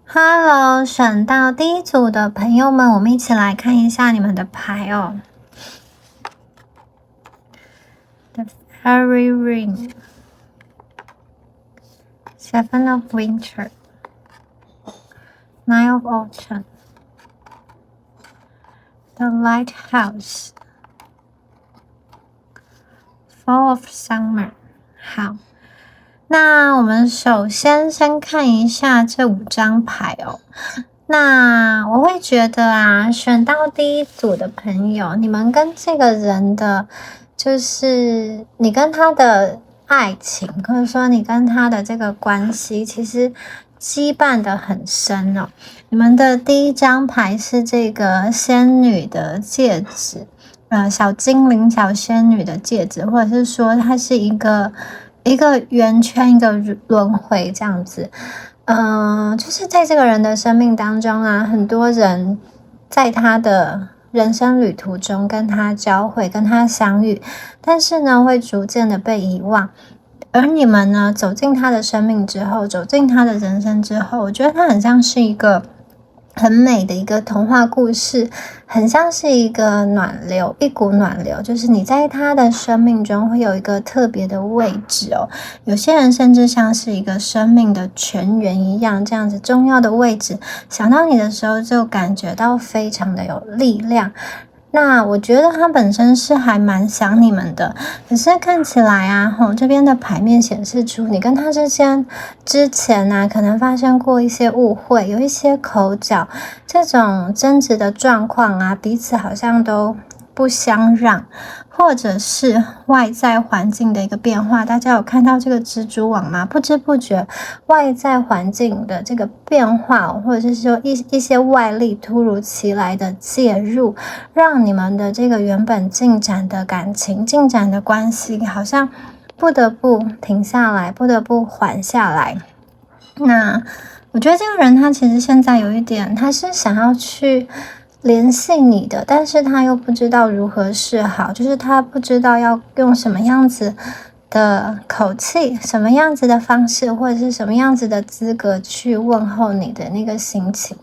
Hello，选到第一组的朋友们，我们一起来看一下你们的牌哦。The Fairy Ring, Seven of Winter, Nine of Autumn, The Lighthouse, Fall of Summer。好，那我们首先看一下这5张牌哦。那我会觉得啊，选到第一组的朋友，你们跟这个人的，就是你跟他的爱情，或者说你跟他的这个关系，其实羁绊的很深哦。你们的第一张牌是这个仙女的戒指，小精灵、小仙女的戒指，或者是说它是一个圆圈，一个轮回这样子。就是在这个人的生命当中啊，很多人在他的人生旅途中跟他交汇，跟他相遇，但是呢，会逐渐的被遗忘。而你们呢，走进他的生命之后，走进他的人生之后，我觉得他很像是一个很美的一个童话故事，很像是一个暖流，一股暖流，就是你在他的生命中会有一个特别的位置哦。有些人甚至像是一个生命的泉源一样，这样子重要的位置，想到你的时候就感觉到非常的有力量。那我觉得他本身是还蛮想你们的，可是看起来啊，这边的牌面显示出你跟他之前啊，可能发生过一些误会，有一些口角，这种争执的状况啊，彼此好像都不相让，或者是外在环境的一个变化。大家有看到这个蜘蛛网吗？不知不觉外在环境的这个变化，或者是说一些外力突如其来的介入，让你们的这个原本进展的感情、进展的关系，好像不得不停下来，不得不缓下来。那我觉得这个人他其实现在有一点，他是想要去联系你的，但是他又不知道如何是好，就是他不知道要用什么样子的口气，什么样子的方式，或者是什么样子的资格去问候你的那个心情。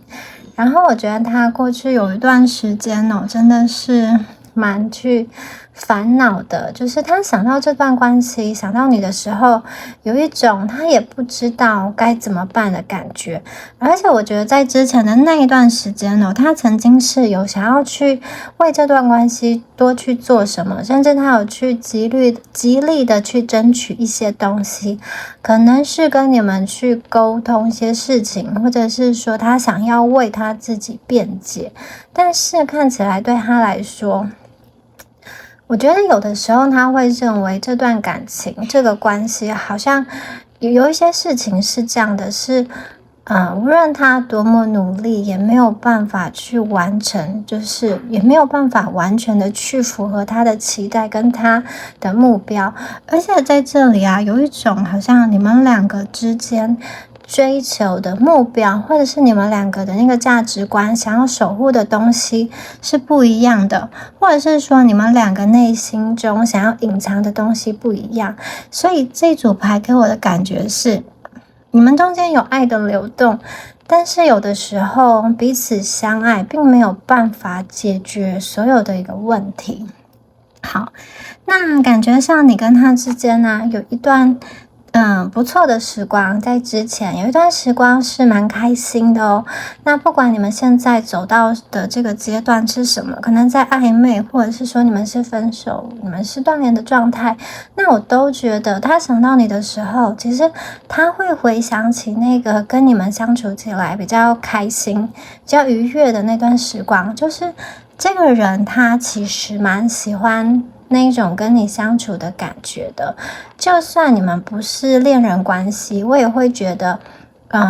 然后我觉得他过去有一段时间哦，真的是蛮去烦恼的，就是他想到这段关系，想到你的时候，有一种他也不知道该怎么办的感觉。而且我觉得在之前的那一段时间哦，他曾经是有想要去为这段关系多去做什么，甚至他有去极力的去争取一些东西，可能是跟你们去沟通一些事情，或者是说他想要为他自己辩解。但是看起来对他来说，我觉得有的时候他会认为这段感情、这个关系好像有一些事情是这样的，是无论他多么努力，也没有办法去完成，就是也没有办法完全的去符合他的期待跟他的目标。而且在这里啊，有一种好像你们两个之间追求的目标，或者是你们两个的那个价值观，想要守护的东西是不一样的，或者是说你们两个内心中想要隐藏的东西不一样。所以这组牌给我的感觉是，你们中间有爱的流动，但是有的时候彼此相爱并没有办法解决所有的一个问题。好，那感觉上你跟他之间呢，有一段不错的时光，在之前有一段时光是蛮开心的哦。那不管你们现在走到的这个阶段是什么，可能在暧昧，或者是说你们是分手，你们是断联的状态，那我都觉得他想到你的时候，其实他会回想起那个跟你们相处起来比较开心、比较愉悦的那段时光，就是这个人他其实蛮喜欢那一种跟你相处的感觉的。就算你们不是恋人关系，我也会觉得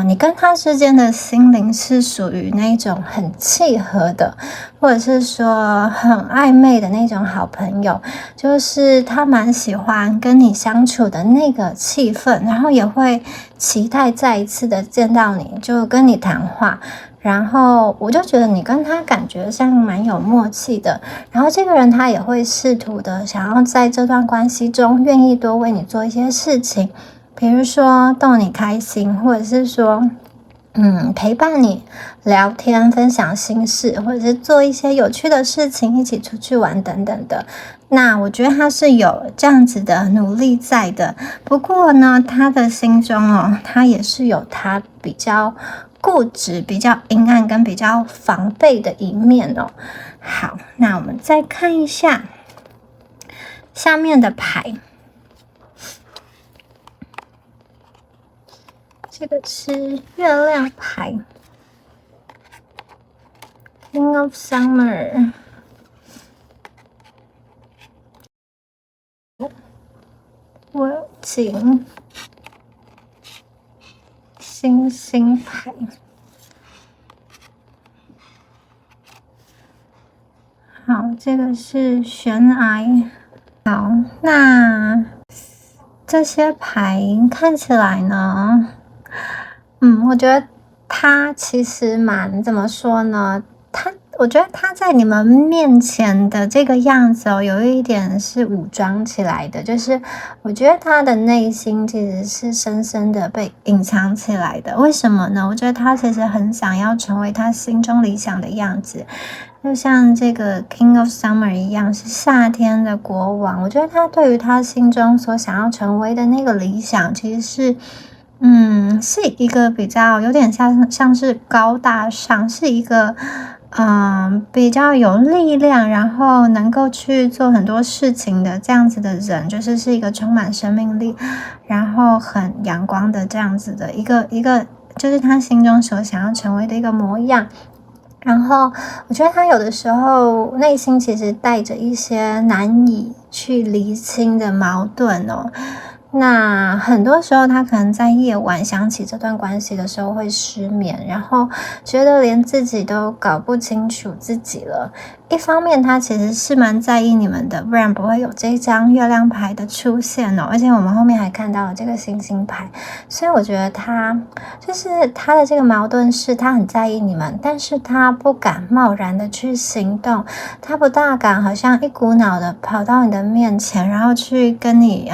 你跟他之间的心灵是属于那种很契合的，或者是说很暧昧的那种好朋友，就是他蛮喜欢跟你相处的那个气氛，然后也会期待再一次的见到你，就跟你谈话。然后我就觉得你跟他感觉上蛮有默契的，然后这个人他也会试图的想要在这段关系中愿意多为你做一些事情，比如说逗你开心，或者是说陪伴你聊天分享心事，或者是做一些有趣的事情，一起出去玩等等的。那我觉得他是有这样子的努力在的，不过呢他的心中他也是有他比较固执、比较阴暗跟比较防备的一面哦。好，那我们再看一下下面的牌，这个是月亮牌 King of Summer， 我请星星牌，好，这个是悬崖。好，那这些牌看起来呢，我觉得他其实怎么说呢？我觉得他在你们面前的这个样子有一点是武装起来的，就是我觉得他的内心其实是深深的被隐藏起来的。为什么呢？我觉得他其实很想要成为他心中理想的样子，就像这个 King of Summer 一样，是夏天的国王。我觉得他对于他心中所想要成为的那个理想，其实是一个比较有点像是高大上，是一个比较有力量，然后能够去做很多事情的这样子的人，是一个充满生命力，然后很阳光的这样子的一个，就是他心中所想要成为的一个模样。然后我觉得他有的时候内心其实带着一些难以去厘清的矛盾哦。那很多时候他可能在夜晚想起这段关系的时候会失眠，然后觉得连自己都搞不清楚自己了。一方面他其实是蛮在意你们的，不然不会有这张月亮牌的出现哦。而且我们后面还看到了这个星星牌，所以我觉得他的这个矛盾是他很在意你们，但是他不敢贸然的去行动，他不大敢好像一股脑的跑到你的面前，然后去跟你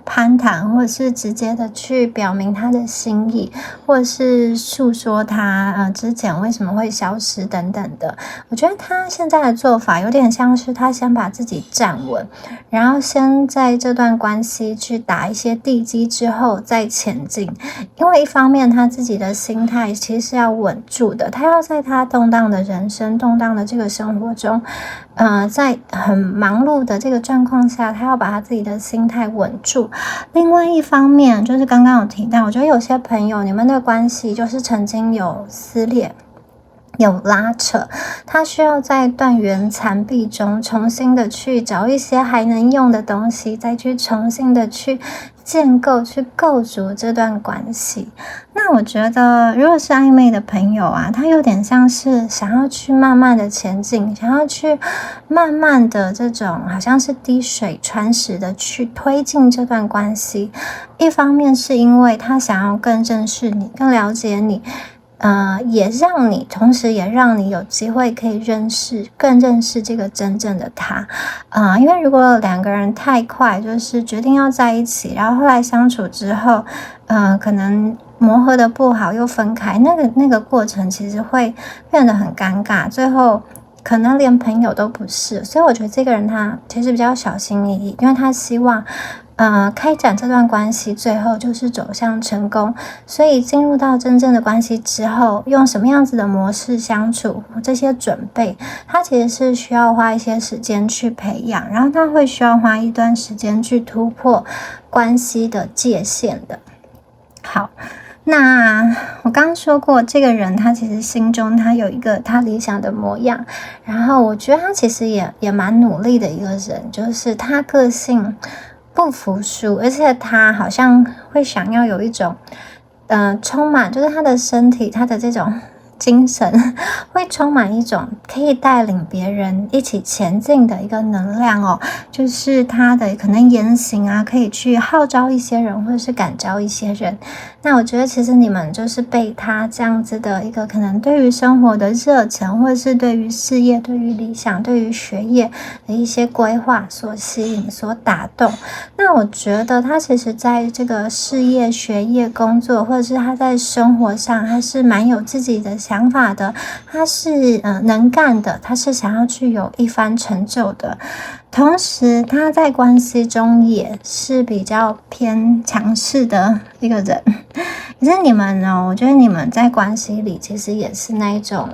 攀谈，或者是直接的去表明他的心意，或者是诉说他之前为什么会消失等等的。我觉得他现在的做法有点像是他先把自己站稳，然后先在这段关系去打一些地基之后再前进。因为一方面他自己的心态其实是要稳住的，他要在他动荡的人生、动荡的这个生活中在很忙碌的这个状况下，他要把他自己的心态稳住。另外一方面就是刚刚有提到，我觉得有些朋友你们的关系就是曾经有撕裂，有拉扯，他需要在断垣残壁中重新的去找一些还能用的东西，再去重新的去建构、去构筑这段关系。那我觉得如果是暧昧的朋友他有点像是想要去慢慢的前进，想要去慢慢的这种好像是滴水穿石的去推进这段关系。一方面是因为他想要更认识你，更了解你，同时也让你有机会可以更认识这个真正的他。因为如果两个人太快就是决定要在一起，然后后来相处之后可能磨合的不好又分开，那个过程其实会变得很尴尬，最后可能连朋友都不是。所以我觉得这个人他其实比较小心翼翼，因为他希望开展这段关系最后就是走向成功，所以进入到真正的关系之后，用什么样子的模式相处，这些准备他其实是需要花一些时间去培养，然后他会需要花一段时间去突破关系的界限的。好，那我刚刚说过，这个人他其实心中他有一个他理想的模样，然后我觉得他其实也蛮努力的一个人，就是他个性不服输，而且他好像会想要有一种充满，就是他的身体，他的这种精神，会充满一种可以带领别人一起前进的一个能量哦。就是他的可能言行啊，可以去号召一些人，或者是感召一些人。那我觉得其实你们就是被他这样子的一个可能对于生活的热忱，或者是对于事业、对于理想、对于学业的一些规划所吸引、所打动。那我觉得他其实在这个事业、学业、工作，或者是他在生活上，他是蛮有自己的想法的，他是能干的，他是想要去有一番成就的。同时他在关系中也是比较偏强势的一个人。可是你们呢，我觉得你们在关系里其实也是那一种，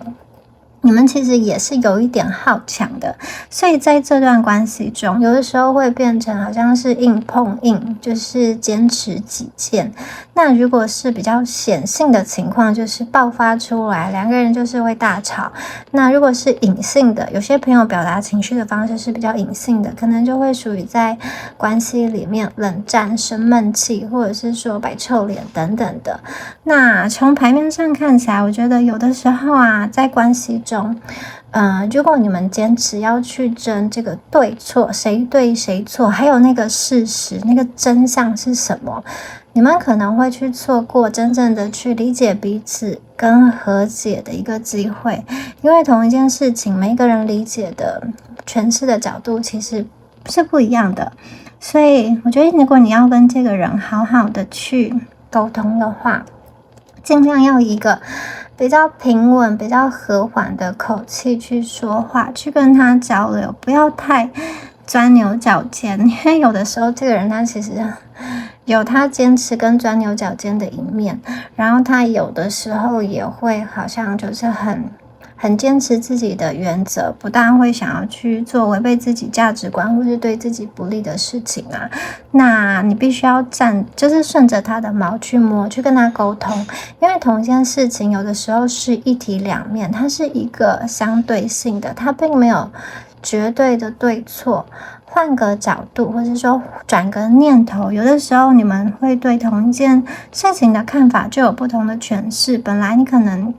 你们其实也是有一点好强的，所以在这段关系中，有的时候会变成好像是硬碰硬，就是坚持己见。那如果是比较显性的情况，就是爆发出来，两个人就是会大吵。那如果是隐性的，有些朋友表达情绪的方式是比较隐性的，可能就会属于在关系里面冷战、生闷气，或者是说摆臭脸等等的。那从牌面上看起来，我觉得有的时候啊，在关系中，如果你们坚持要去争这个对错，谁对谁错，还有那个事实，那个真相是什么，你们可能会去错过真正的去理解彼此跟和解的一个机会。因为同一件事情，每一个人理解的诠释的角度其实是不一样的。所以我觉得如果你要跟这个人好好的去沟通的话，尽量要以一个比较平稳、比较和缓的口气去说话，去跟他交流，不要太钻牛角尖。因为有的时候这个人他其实有他坚持跟钻牛角尖的一面，然后他有的时候也会好像就是很坚持自己的原则，不大会想要去做违背自己价值观或是对自己不利的事情啊。那你必须要就是顺着他的毛去摸，去跟他沟通。因为同一件事情有的时候是一体两面，它是一个相对性的，它并没有绝对的对错。换个角度，或者说转个念头，有的时候你们会对同一件事情的看法就有不同的诠释。本来你可能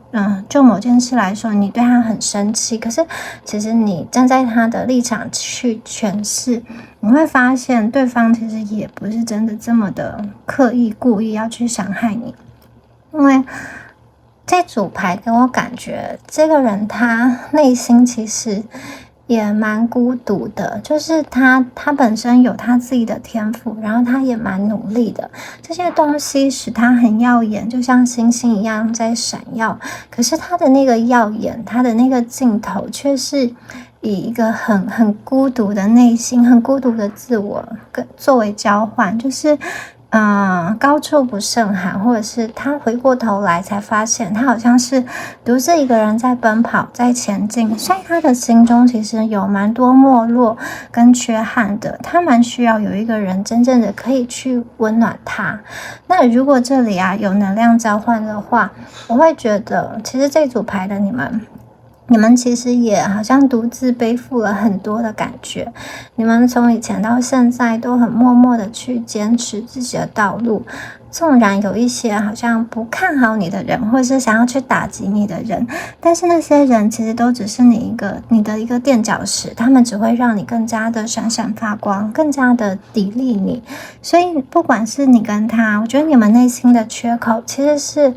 就某件事来说，你对他很生气，可是其实你站在他的立场去诠释，你会发现对方其实也不是真的这么的刻意故意要去伤害你。因为这组牌给我感觉，这个人他内心其实也蛮孤独的，就是他本身有他自己的天赋，然后他也蛮努力的，这些东西使他很耀眼，就像星星一样在闪耀。可是他的那个耀眼，他的那个镜头却是以一个很孤独的内心，很孤独的自我作为交换，就是高处不胜寒，或者是他回过头来才发现他好像是独自一个人在奔跑，在前进，所以他的心中其实有蛮多没落跟缺憾的，他蛮需要有一个人真正的可以去温暖他。那如果这里有能量交换的话，我会觉得其实这组牌的你们其实也好像独自背负了很多的感觉，你们从以前到现在都很默默的去坚持自己的道路，纵然有一些好像不看好你的人，或是想要去打击你的人，但是那些人其实都只是你的一个垫脚石，他们只会让你更加的闪闪发光，更加的砥砺你。所以不管是你跟他，我觉得你们内心的缺口其实是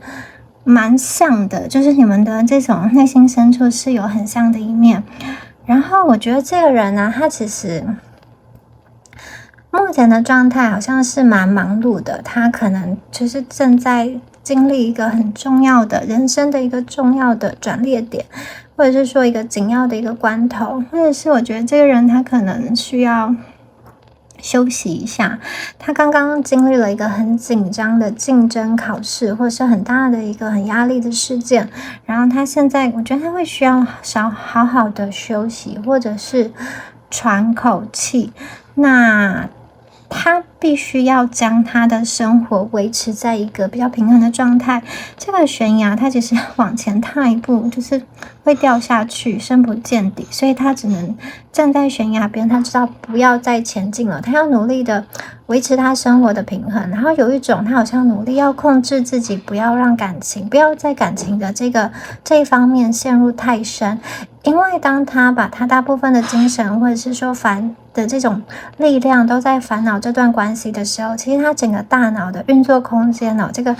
蛮像的，就是你们的这种内心深处是有很像的一面。然后我觉得这个人呢，他其实目前的状态好像是蛮忙碌的，他可能就是正在经历一个很重要的人生的一个重要的转捩点，或者是说一个紧要的一个关头，或者是我觉得这个人他可能需要休息一下，他刚刚经历了一个很紧张的竞争考试，或者是很大的一个很压力的事件，然后他现在我觉得他会需要好好的休息，或者是喘口气。那他必须要将他的生活维持在一个比较平衡的状态。这个悬崖它其实往前踏一步就是会掉下去，深不见底，所以他只能站在悬崖边，他知道不要再前进了，他要努力的维持他生活的平衡。然后有一种他好像努力要控制自己，不要让感情，不要在感情的这一方面陷入太深。因为当他把他大部分的精神或者是说的这种力量都在烦恼这段关系的时候，其实他整个大脑的运作空间这个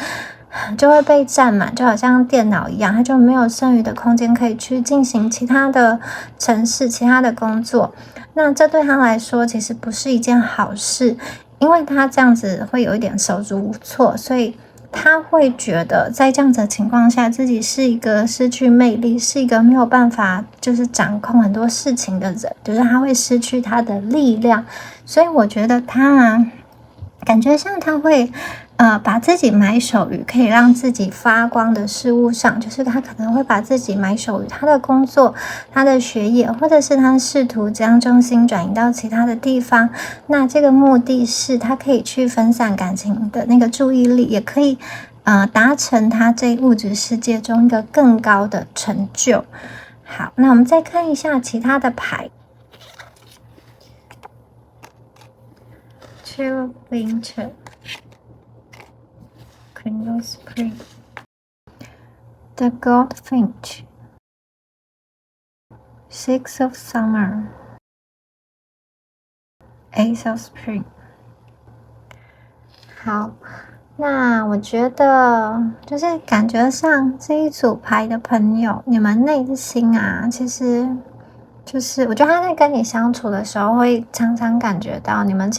就会被占满，就好像电脑一样，他就没有剩余的空间可以去进行其他的程式、其他的工作。那这对他来说其实不是一件好事，因为他这样子会有一点手足无措，所以他会觉得在这样子的情况下，自己是一个失去魅力，是一个没有办法就是掌控很多事情的人，就是他会失去他的力量。所以我觉得他感觉像他会把自己埋首于可以让自己发光的事物上，就是他可能会把自己埋首于他的工作、他的学业，或者是他试图将重心转移到其他的地方。那这个目的是他可以去分散感情的那个注意力，也可以达成他这物质世界中一个更高的成就。好，那我们再看一下其他的牌。Two of Winter, Queen of Spring, the Goldfinch, Six of Summer, Ace of Spring。 好，那我觉得就是感觉上这一组牌的朋友，你们内心其实就是我觉得他在跟你相处的时候，会常常感觉到你们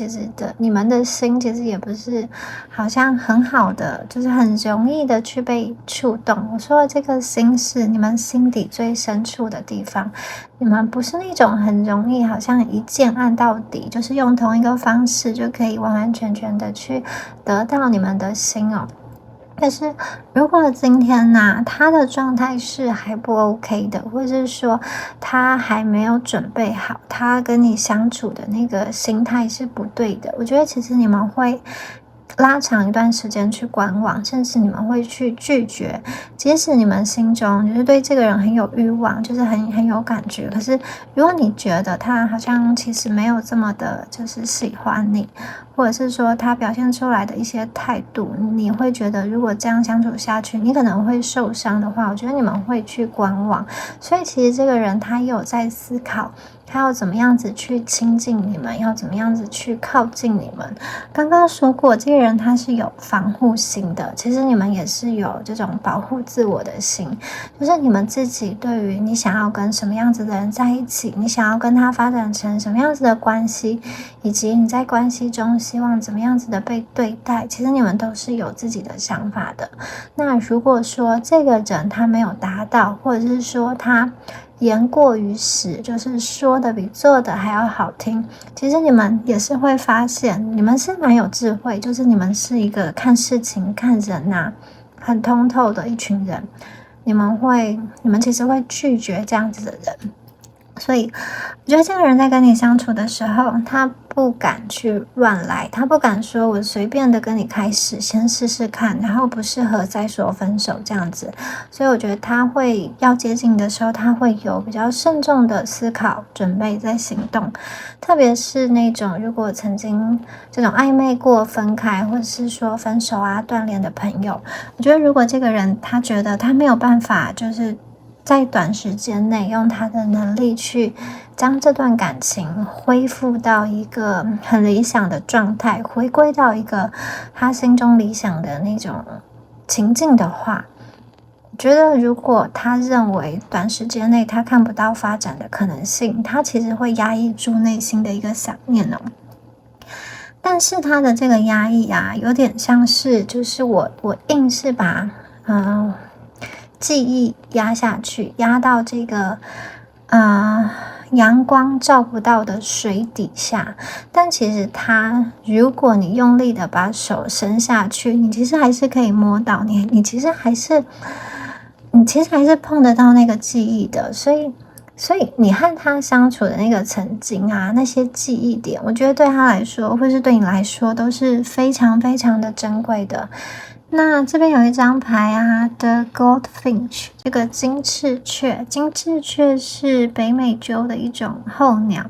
的心其实也不是好像很好的，就是很容易的去被触动。我说的这个心是你们心底最深处的地方，你们不是那种很容易好像一键按到底，就是用同一个方式就可以完完全全的去得到你们的心哦。但是如果今天他的状态是还不 OK 的，或者是说他还没有准备好，他跟你相处的那个心态是不对的，我觉得其实你们会拉长一段时间去观望，甚至你们会去拒绝，即使你们心中就是对这个人很有欲望，就是很有感觉，可是如果你觉得他好像其实没有这么的就是喜欢你，或者是说他表现出来的一些态度，你会觉得如果这样相处下去你可能会受伤的话，我觉得你们会去观望。所以其实这个人他也有在思考他要怎么样子去亲近你们，要怎么样子去靠近你们。刚刚说过这个人他是有防护心的，其实你们也是有这种保护自我的心，就是你们自己对于你想要跟什么样子的人在一起，你想要跟他发展成什么样子的关系，以及你在关系中希望怎么样子的被对待，其实你们都是有自己的想法的。那如果说这个人他没有达到，或者是说他言过于实，就是说的比做的还要好听，其实你们也是会发现你们是蛮有智慧，就是你们是一个看事情看人很通透的一群人，你们其实会拒绝这样子的人。所以我觉得这个人在跟你相处的时候，他不敢去乱来，他不敢说我随便的跟你开始先试试看，然后不适合再说分手这样子。所以我觉得他会要接近你的时候，他会有比较慎重的思考准备再行动。特别是那种如果曾经这种暧昧过分开，或者是说分手断联的朋友，我觉得如果这个人他觉得他没有办法就是在短时间内用他的能力去将这段感情恢复到一个很理想的状态，回归到一个他心中理想的那种情境的话，我觉得如果他认为短时间内他看不到发展的可能性，他其实会压抑住内心的一个想念哦。但是他的这个压抑有点像是就是我硬是把记忆压下去，压到这个阳光照不到的水底下，但其实如果你用力的把手伸下去，你其实还是可以摸到，你其实还是碰得到那个记忆的。所以所以你和他相处的那个曾经啊，那些记忆点，我觉得对他来说，或是对你来说，都是非常非常的珍贵的。那这边有一张牌啊的 Goldfinch， 这个金翅雀，金翅雀是北美洲的一种候鸟，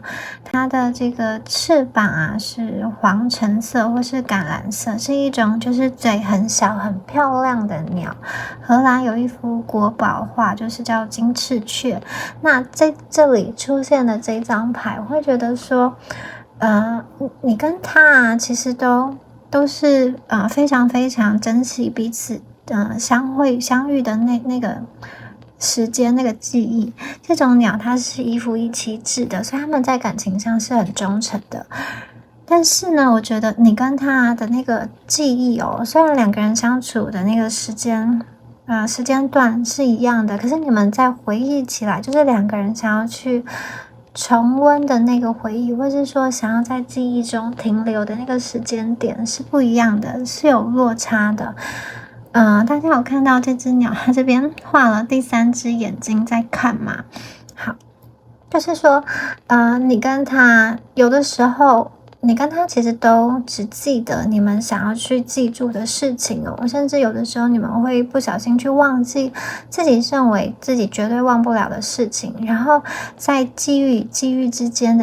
它的这个翅膀啊是黄橙色或是橄榄色，是一种就是嘴很小很漂亮的鸟。荷兰有一幅国宝画，就是叫金翅雀。那在这里出现的这张牌，我会觉得说，你跟他啊，其实都是非常非常珍惜彼此相遇的那个时间那个记忆。这种鸟它是一夫一妻制的，所以他们在感情上是很忠诚的。但是呢，我觉得你跟他的那个记忆哦，虽然两个人相处的那个时间段是一样的，可是你们在回忆起来，就是两个人想要去重温的那个回忆，或是说想要在记忆中停留的那个时间点是不一样的，是有落差的。大家有看到这只鸟，它这边画了第3只眼睛在看吗？好，就是说，你跟他有的时候，你跟他其实都只记得你们想要去记住的事情哦，甚至有的时候你们会不小心去忘记自己认为自己绝对忘不了的事情，然后在记忆与记忆之间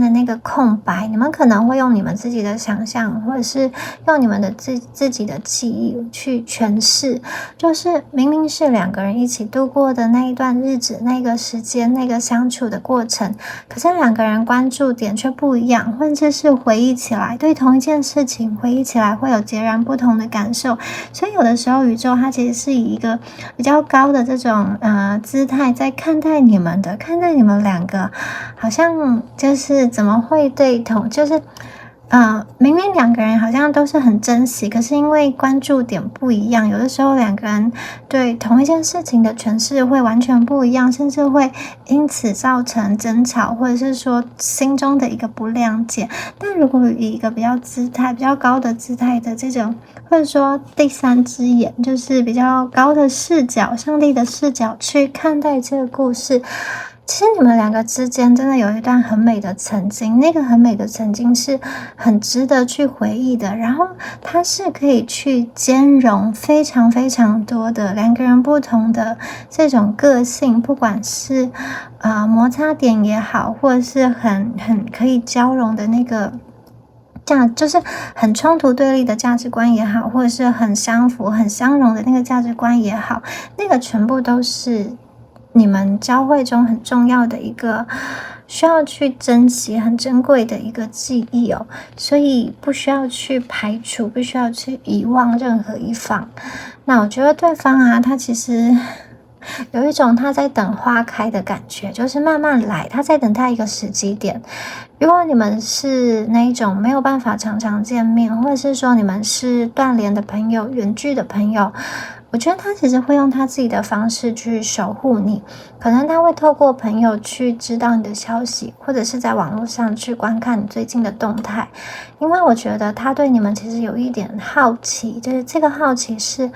的那个空白，你们可能会用你们自己的想象，或者是用你们的自己的记忆去诠释，就是明明是两个人一起度过的那一段日子，那个时间，那个相处的过程，可是两个人关注点却不一样，或者是回忆起来对同一件事情回忆起来会有截然不同的感受。所以有的时候宇宙它其实是以一个比较高的这种姿态在看待你们两个，好像就是怎么会对同就是明明两个人好像都是很珍惜，可是因为关注点不一样，有的时候两个人对同一件事情的诠释会完全不一样，甚至会因此造成争吵，或者是说心中的一个不谅解。但如果以一个比较高的姿态的这种，或者说第3只眼，就是比较高的视角，上帝的视角去看待这个故事，其实你们两个之间真的有一段很美的曾经，那个很美的曾经是很值得去回忆的，然后它是可以去兼容非常非常多的两个人不同的这种个性，不管是摩擦点也好，或者是很可以交融的那个就是很冲突对立的价值观也好，或者是很相符很相容的那个价值观也好，那个全部都是你们交汇中很重要的一个需要去珍惜很珍贵的一个记忆哦，所以不需要去排除，不需要去遗忘任何一方。那我觉得对方啊，他其实有一种他在等花开的感觉，就是慢慢来，他在等待一个时机点。如果你们是那一种没有办法常常见面，或者是说你们是断联的朋友、远距的朋友，我觉得他其实会用他自己的方式去守护你，可能他会透过朋友去知道你的消息，或者是在网络上去观看你最近的动态，因为我觉得他对你们其实有一点好奇，就是这个好奇是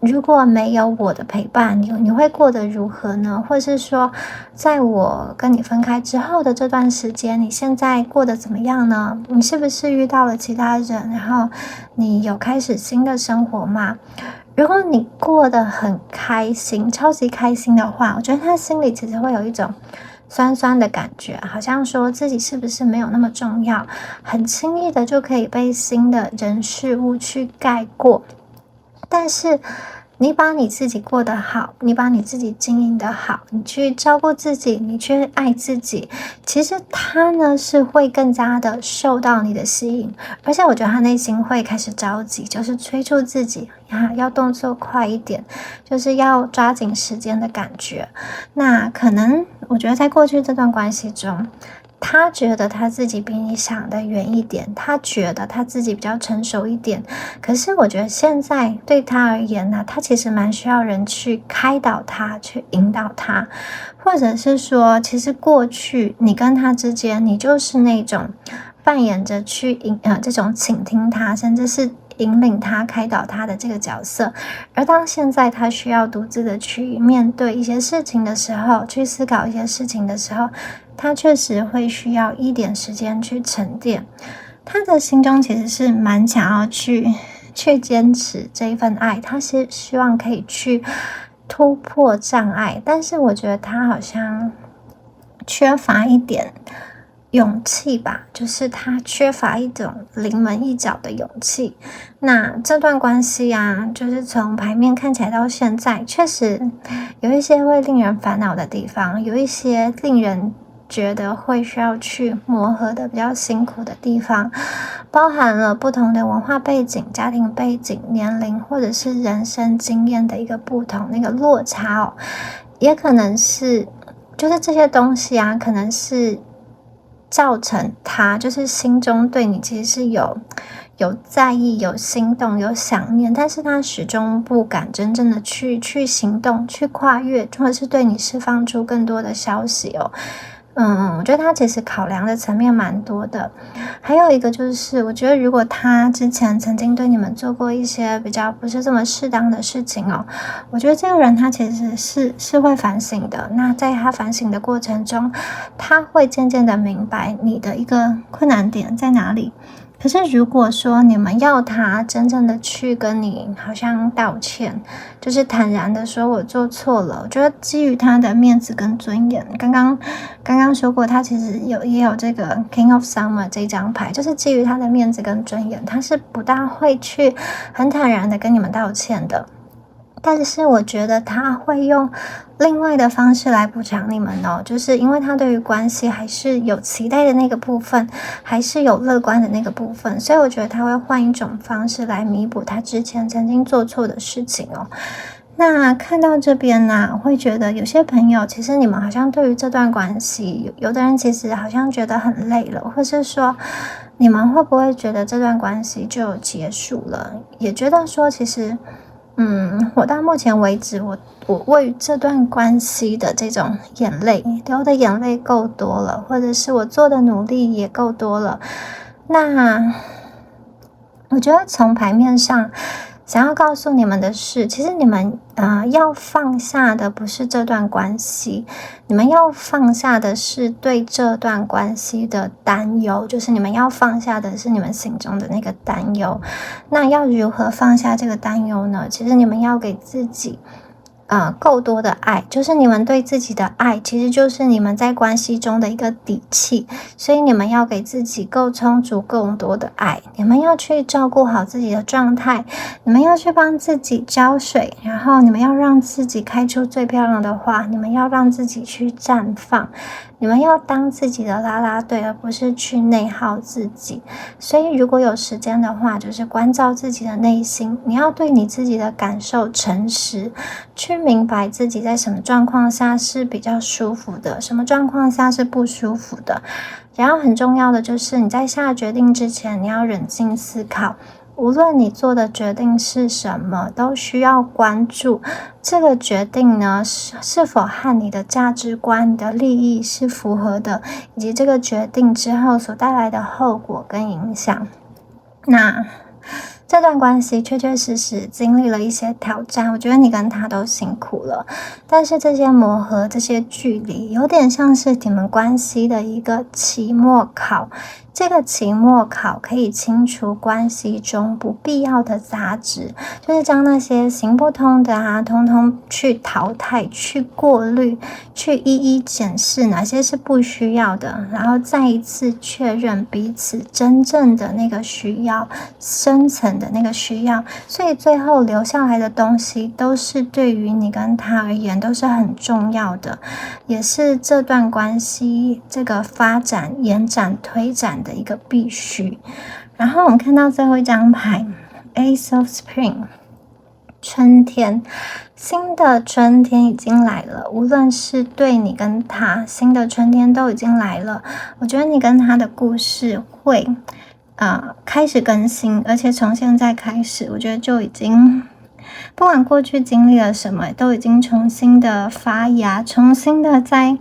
如果没有我的陪伴，你会过得如何呢？或者是说，在我跟你分开之后的这段时间，你现在过得怎么样呢？你是不是遇到了其他人，然后你有开始新的生活吗？如果你过得很开心，超级开心的话，我觉得他心里其实会有一种酸酸的感觉，好像说自己是不是没有那么重要，很轻易的就可以被新的人事物去盖过。但是你把你自己过得好，你把你自己经营得好，你去照顾自己，你去爱自己，其实他呢是会更加的受到你的吸引，而且我觉得他内心会开始着急，就是催促自己要动作快一点，就是要抓紧时间的感觉。那可能我觉得在过去这段关系中，他觉得他自己比你想的远一点，他觉得他自己比较成熟一点，可是我觉得现在对他而言呢，他其实蛮需要人去开导他，去引导他，或者是说其实过去你跟他之间，你就是那种扮演着去这种倾听他，甚至是引领他、开导他的这个角色。而当现在他需要独自的去面对一些事情的时候，去思考一些事情的时候，他确实会需要一点时间去沉淀。他的心中其实是蛮想要去坚持这一份爱，他是希望可以去突破障碍，但是我觉得他好像缺乏一点勇气吧，就是他缺乏一种临门一脚的勇气。那这段关系啊，就是从牌面看起来到现在，确实有一些会令人烦恼的地方，有一些令人觉得会需要去磨合的比较辛苦的地方，包含了不同的文化背景、家庭背景、年龄或者是人生经验的一个不同，那个落差哦，也可能是就是这些东西啊，可能是造成他就是心中对你其实是有在意、有心动、有想念，但是他始终不敢真正的去行动、去跨越，或者是对你释放出更多的消息哦。我觉得他其实考量的层面蛮多的。还有一个就是，我觉得如果他之前曾经对你们做过一些比较不是这么适当的事情哦，我觉得这个人他其实是会反省的。那在他反省的过程中，他会渐渐的明白你的一个困难点在哪里。可是如果说你们要他真正的去跟你好像道歉，就是坦然的说我做错了，我觉得基于他的面子跟尊严，刚刚说过他其实也有这个 King of Summer 这张牌，就是基于他的面子跟尊严，他是不大会去很坦然的跟你们道歉的。但是我觉得他会用另外的方式来补偿你们哦，就是因为他对于关系还是有期待的那个部分，还是有乐观的那个部分，所以我觉得他会换一种方式来弥补他之前曾经做错的事情哦。那看到这边呢，我会觉得有些朋友其实你们好像对于这段关系，有的人其实好像觉得很累了，或是说你们会不会觉得这段关系就结束了，也觉得说其实我到目前为止，我为这段关系的这种流的眼泪够多了，或者是我做的努力也够多了。那我觉得从牌面上想要告诉你们的是，其实你们要放下的不是这段关系，你们要放下的是对这段关系的担忧，就是你们要放下的是你们心中的那个担忧。那要如何放下这个担忧呢？其实你们要给自己够多的爱，就是你们对自己的爱，其实就是你们在关系中的一个底气，所以你们要给自己够充足、够多的爱，你们要去照顾好自己的状态，你们要去帮自己浇水，然后你们要让自己开出最漂亮的花，你们要让自己去绽放，你们要当自己的啦啦队，而不是去内耗自己。所以如果有时间的话，就是关照自己的内心，你要对你自己的感受诚实，去明白自己在什么状况下是比较舒服的，什么状况下是不舒服的。然后很重要的就是你在下决定之前，你要冷静思考，无论你做的决定是什么，都需要关注这个决定呢是否和你的价值观、你的利益是符合的，以及这个决定之后所带来的后果跟影响。那这段关系确确实实经历了一些挑战，我觉得你跟他都辛苦了，但是这些磨合、这些距离，有点像是你们关系的一个期末考。这个期末考可以清除关系中不必要的杂质，就是将那些行不通的通通去淘汰、去过滤、去一一检视哪些是不需要的，然后再一次确认彼此真正的那个需要、深层的那个需要，所以最后留下来的东西都是对于你跟他而言都是很重要的，也是这段关系这个发展、延展、推展的一个必须。然后我们看到最后一张牌 Ace of Spring， 春天，新的春天已经来了，无论是对你跟他，新的春天都已经来了。我觉得你跟他的故事会开始更新，而且从现在开始，我觉得就已经不管过去经历了什么，都已经重新的发芽，重新的在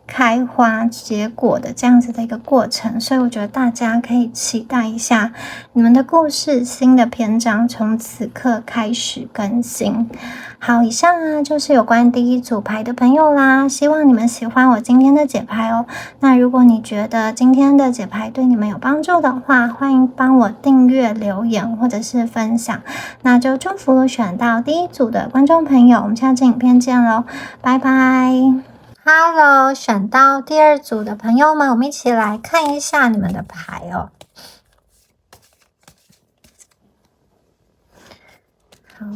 开花结果的这样子的一个过程，所以我觉得大家可以期待一下你们的故事新的篇章从此刻开始更新。好，以上啊就是有关第一组牌的朋友啦，希望你们喜欢我今天的解牌哦。那如果你觉得今天的解牌对你们有帮助的话，欢迎帮我订阅、留言或者是分享。那就祝福选到第一组的观众朋友，我们下次影片见咯，拜拜。Hello， 选到第二组的朋友们，我们一起来看一下你们的牌哦。好。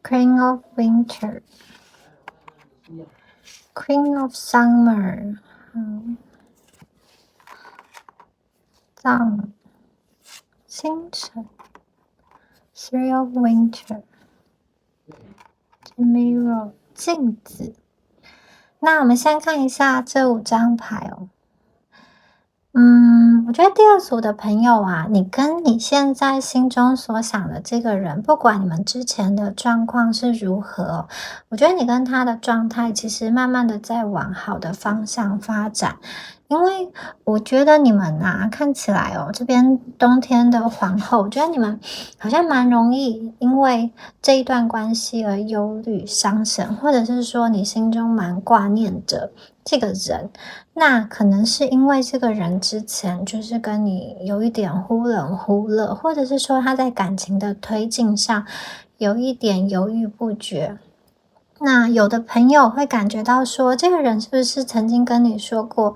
Queen of Winter, Queen of Summer, 藏星辰 Three of Winter, The Mirror 镜子。那我们先看一下这5张牌哦。我觉得第二组的朋友啊，你跟你现在心中所想的这个人，不管你们之前的状况是如何，我觉得你跟他的状态其实慢慢的在往好的方向发展。因为我觉得你们啊，看起来哦，这边冬天的皇后，我觉得你们好像蛮容易因为这一段关系而忧虑伤神，或者是说你心中蛮挂念着这个人，那可能是因为这个人之前就是跟你有一点忽冷忽热，或者是说他在感情的推进上有一点犹豫不决。那有的朋友会感觉到说，这个人是不是曾经跟你说过，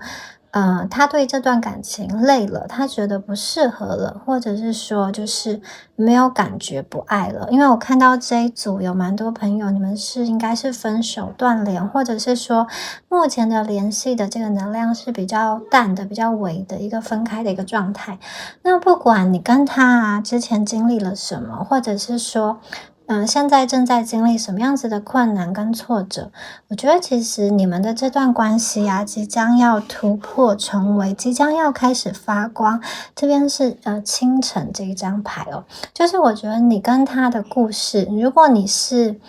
他对这段感情累了，他觉得不适合了，或者是说就是没有感觉不爱了。因为我看到这一组有蛮多朋友，你们应该是分手断联，或者是说目前的联系的这个能量是比较淡的、比较微的一个分开的一个状态。那不管你跟他之前经历了什么，或者是说现在正在经历什么样子的困难跟挫折，我觉得其实你们的这段关系啊，即将要突破重围，即将要开始发光。这边是清晨这一张牌哦，就是我觉得你跟他的故事，如果你是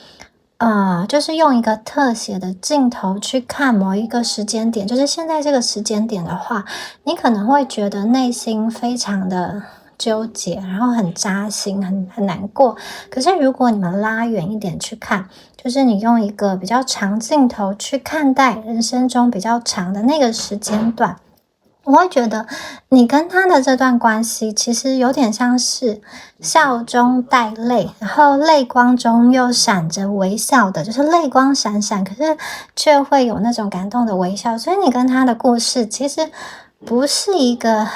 就是用一个特写的镜头去看某一个时间点，就是现在这个时间点的话，你可能会觉得内心非常的纠结，然后很扎心，很难过。可是如果你们拉远一点去看，就是你用一个比较长镜头去看待人生中比较长的那个时间段，我会觉得你跟他的这段关系其实有点像是笑中带泪，然后泪光中又闪着微笑的，就是泪光闪闪，可是却会有那种感动的微笑。所以你跟他的故事其实不是一个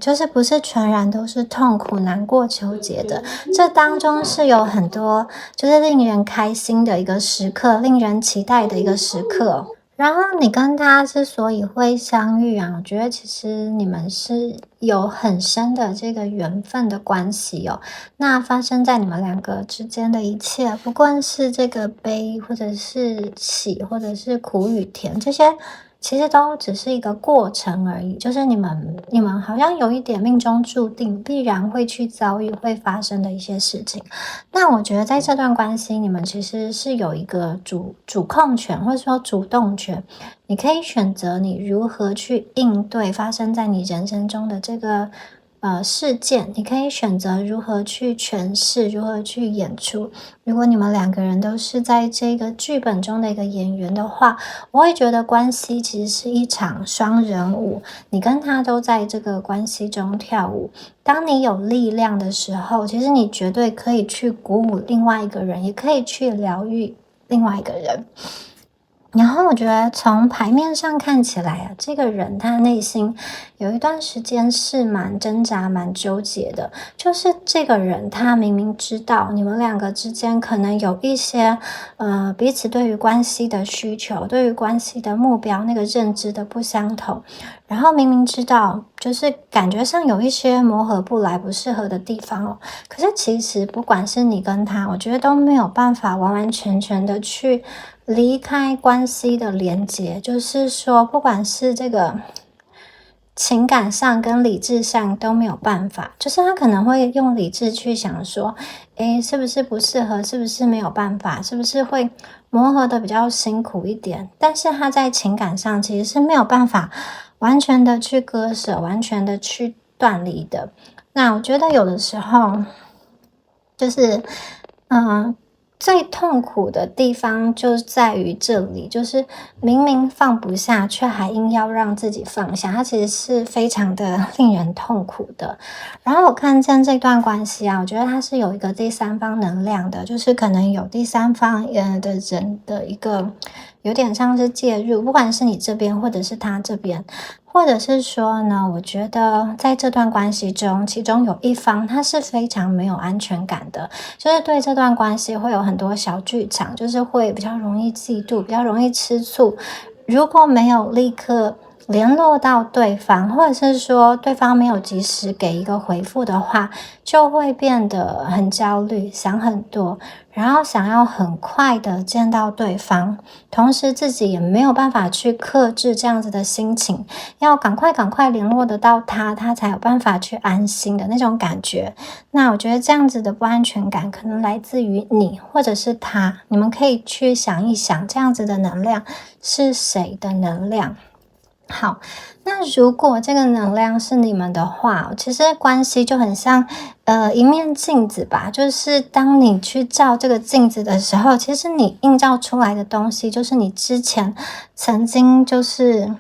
就是不是全然都是痛苦、难过、纠结的，这当中是有很多就是令人开心的一个时刻，令人期待的一个时刻。然后你跟他之所以会相遇啊，我觉得其实你们是有很深的这个缘分的关系哦。那发生在你们两个之间的一切，不管是这个悲，或者是喜，或者是苦与甜，这些其实都只是一个过程而已。就是你们好像有一点命中注定，必然会去遭遇会发生的一些事情。那我觉得在这段关系，你们其实是有一个主控权，或者说主动权。你可以选择你如何去应对发生在你人生中的这个事件，你可以选择如何去诠释，如何去演出。如果你们两个人都是在这个剧本中的一个演员的话，我会觉得关系其实是一场双人舞，你跟他都在这个关系中跳舞。当你有力量的时候，其实你绝对可以去鼓舞另外一个人，也可以去疗愈另外一个人。然后我觉得从牌面上看起来啊，这个人他内心有一段时间是蛮挣扎、蛮纠结的。就是这个人他明明知道你们两个之间可能有一些彼此对于关系的需求、对于关系的目标那个认知的不相同，然后明明知道就是感觉上有一些磨合不来、不适合的地方哦。可是其实不管是你跟他，我觉得都没有办法完完全全的去离开关系的连结。就是说不管是这个情感上跟理智上都没有办法，就是他可能会用理智去想说，是不是不适合，是不是没有办法，是不是会磨合的比较辛苦一点，但是他在情感上其实是没有办法完全的去割舍，完全的去断离的。那我觉得有的时候就是最痛苦的地方就在于这里，就是明明放不下，却还硬要让自己放下，它其实是非常的令人痛苦的。然后我看见这段关系啊，我觉得它是有一个第三方能量的，就是可能有第三方的人的一个有点像是介入，不管是你这边或者是他这边。或者是说呢，我觉得在这段关系中，其中有一方他是非常没有安全感的，就是对这段关系会有很多小剧场，就是会比较容易嫉妒，比较容易吃醋。如果没有立刻联络到对方，或者是说对方没有及时给一个回复的话，就会变得很焦虑，想很多，然后想要很快的见到对方，同时自己也没有办法去克制这样子的心情，要赶快联络得到他，他才有办法去安心的那种感觉。那我觉得这样子的不安全感可能来自于你或者是他，你们可以去想一想，这样子的能量是谁的能量。好，那如果这个能量是你们的话，其实关系就很像一面镜子吧，就是当你去照这个镜子的时候，其实你映照出来的东西就是你之前曾经就是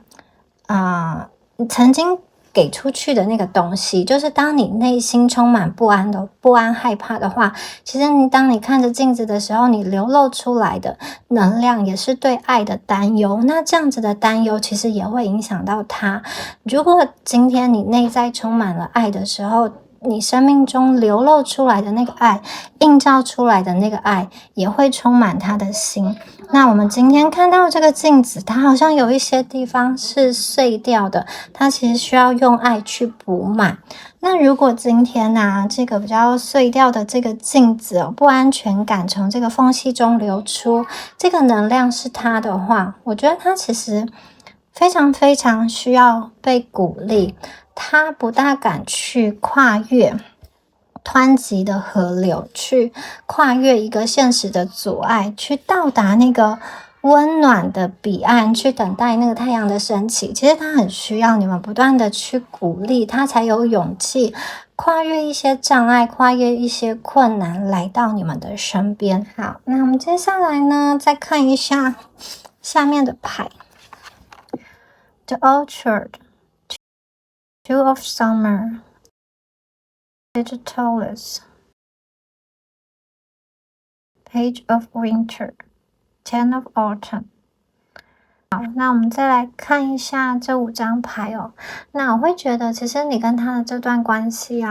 你曾经给出去的那个东西，就是当你内心充满不安害怕的话，其实当你看着镜子的时候，你流露出来的能量也是对爱的担忧，那这样子的担忧其实也会影响到他。如果今天你内在充满了爱的时候，你生命中流露出来的那个爱，映照出来的那个爱，也会充满他的心。那我们今天看到这个镜子，它好像有一些地方是碎掉的，它其实需要用爱去补满。那如果今天这个比较碎掉的这个镜子不安全感从这个缝隙中流出，这个能量是它的话，我觉得它其实非常需要被鼓励。他不大敢去跨越湍急的河流，去跨越一个现实的阻碍，去到达那个温暖的彼岸，去等待那个太阳的升起。其实他很需要你们不断的去鼓励他，才有勇气跨越一些障碍，跨越一些困难，来到你们的身边。好，那我们接下来呢，再看一下下面的牌 The Orchard，Two of Summer, Digitalis, Page of Winter, Ten of Autumn。好，那我们再来看一下这5张牌哦。那我会觉得，其实你跟他的这段关系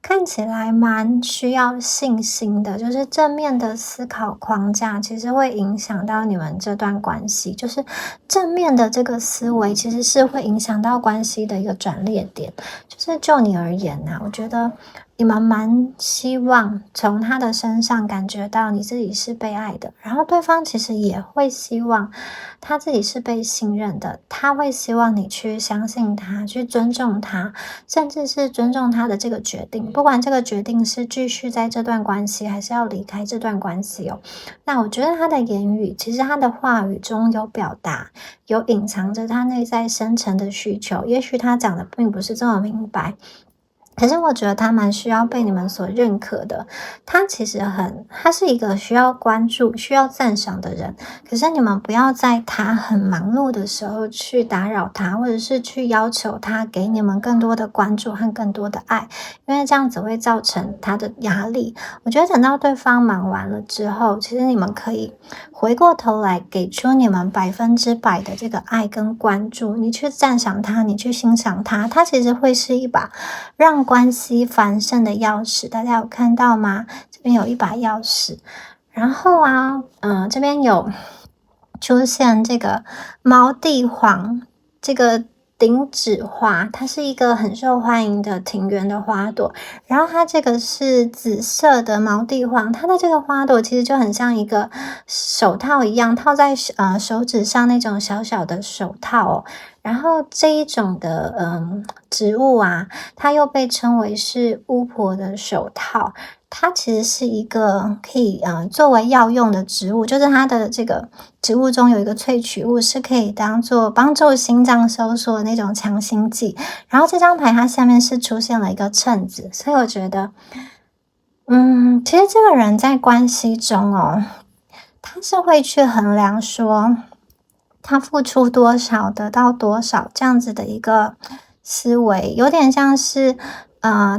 看起来蛮需要信心的，就是正面的思考框架其实会影响到你们这段关系，就是正面的这个思维其实是会影响到关系的一个转捩点。就是就你而言我觉得你们蛮希望从他的身上感觉到你自己是被爱的，然后对方其实也会希望他自己是被信任的，他会希望你去相信他，去尊重他，甚至是尊重他的这个决定，不管这个决定是继续在这段关系还是要离开这段关系哦。那我觉得他的言语，其实他的话语中有表达，有隐藏着他内在深层的需求，也许他讲的并不是这么明白，可是我觉得他蛮需要被你们所认可的，他其实他是一个需要关注、需要赞赏的人，可是你们不要在他很忙碌的时候去打扰他，或者是去要求他给你们更多的关注和更多的爱，因为这样子会造成他的压力。我觉得等到对方忙完了之后，其实你们可以回过头来给出你们100%的这个爱跟关注，你去赞赏他，你去欣赏他，他其实会是一把让关系繁盛的钥匙。大家有看到吗？这边有一把钥匙，然后这边有出现这个毛地黄，这个顶指花，它是一个很受欢迎的庭园的花朵。然后它这个是紫色的毛地黄，它的这个花朵其实就很像一个手套一样，套在手指上那种小小的手套哦。然后这一种的植物啊，它又被称为是巫婆的手套。它其实是一个可以作为药用的植物，就是它的这个植物中有一个萃取物是可以当做帮助心脏收缩的那种强心剂。然后这张牌它下面是出现了一个秤子，所以我觉得其实这个人在关系中哦，他是会去衡量说他付出多少得到多少这样子的一个思维，有点像是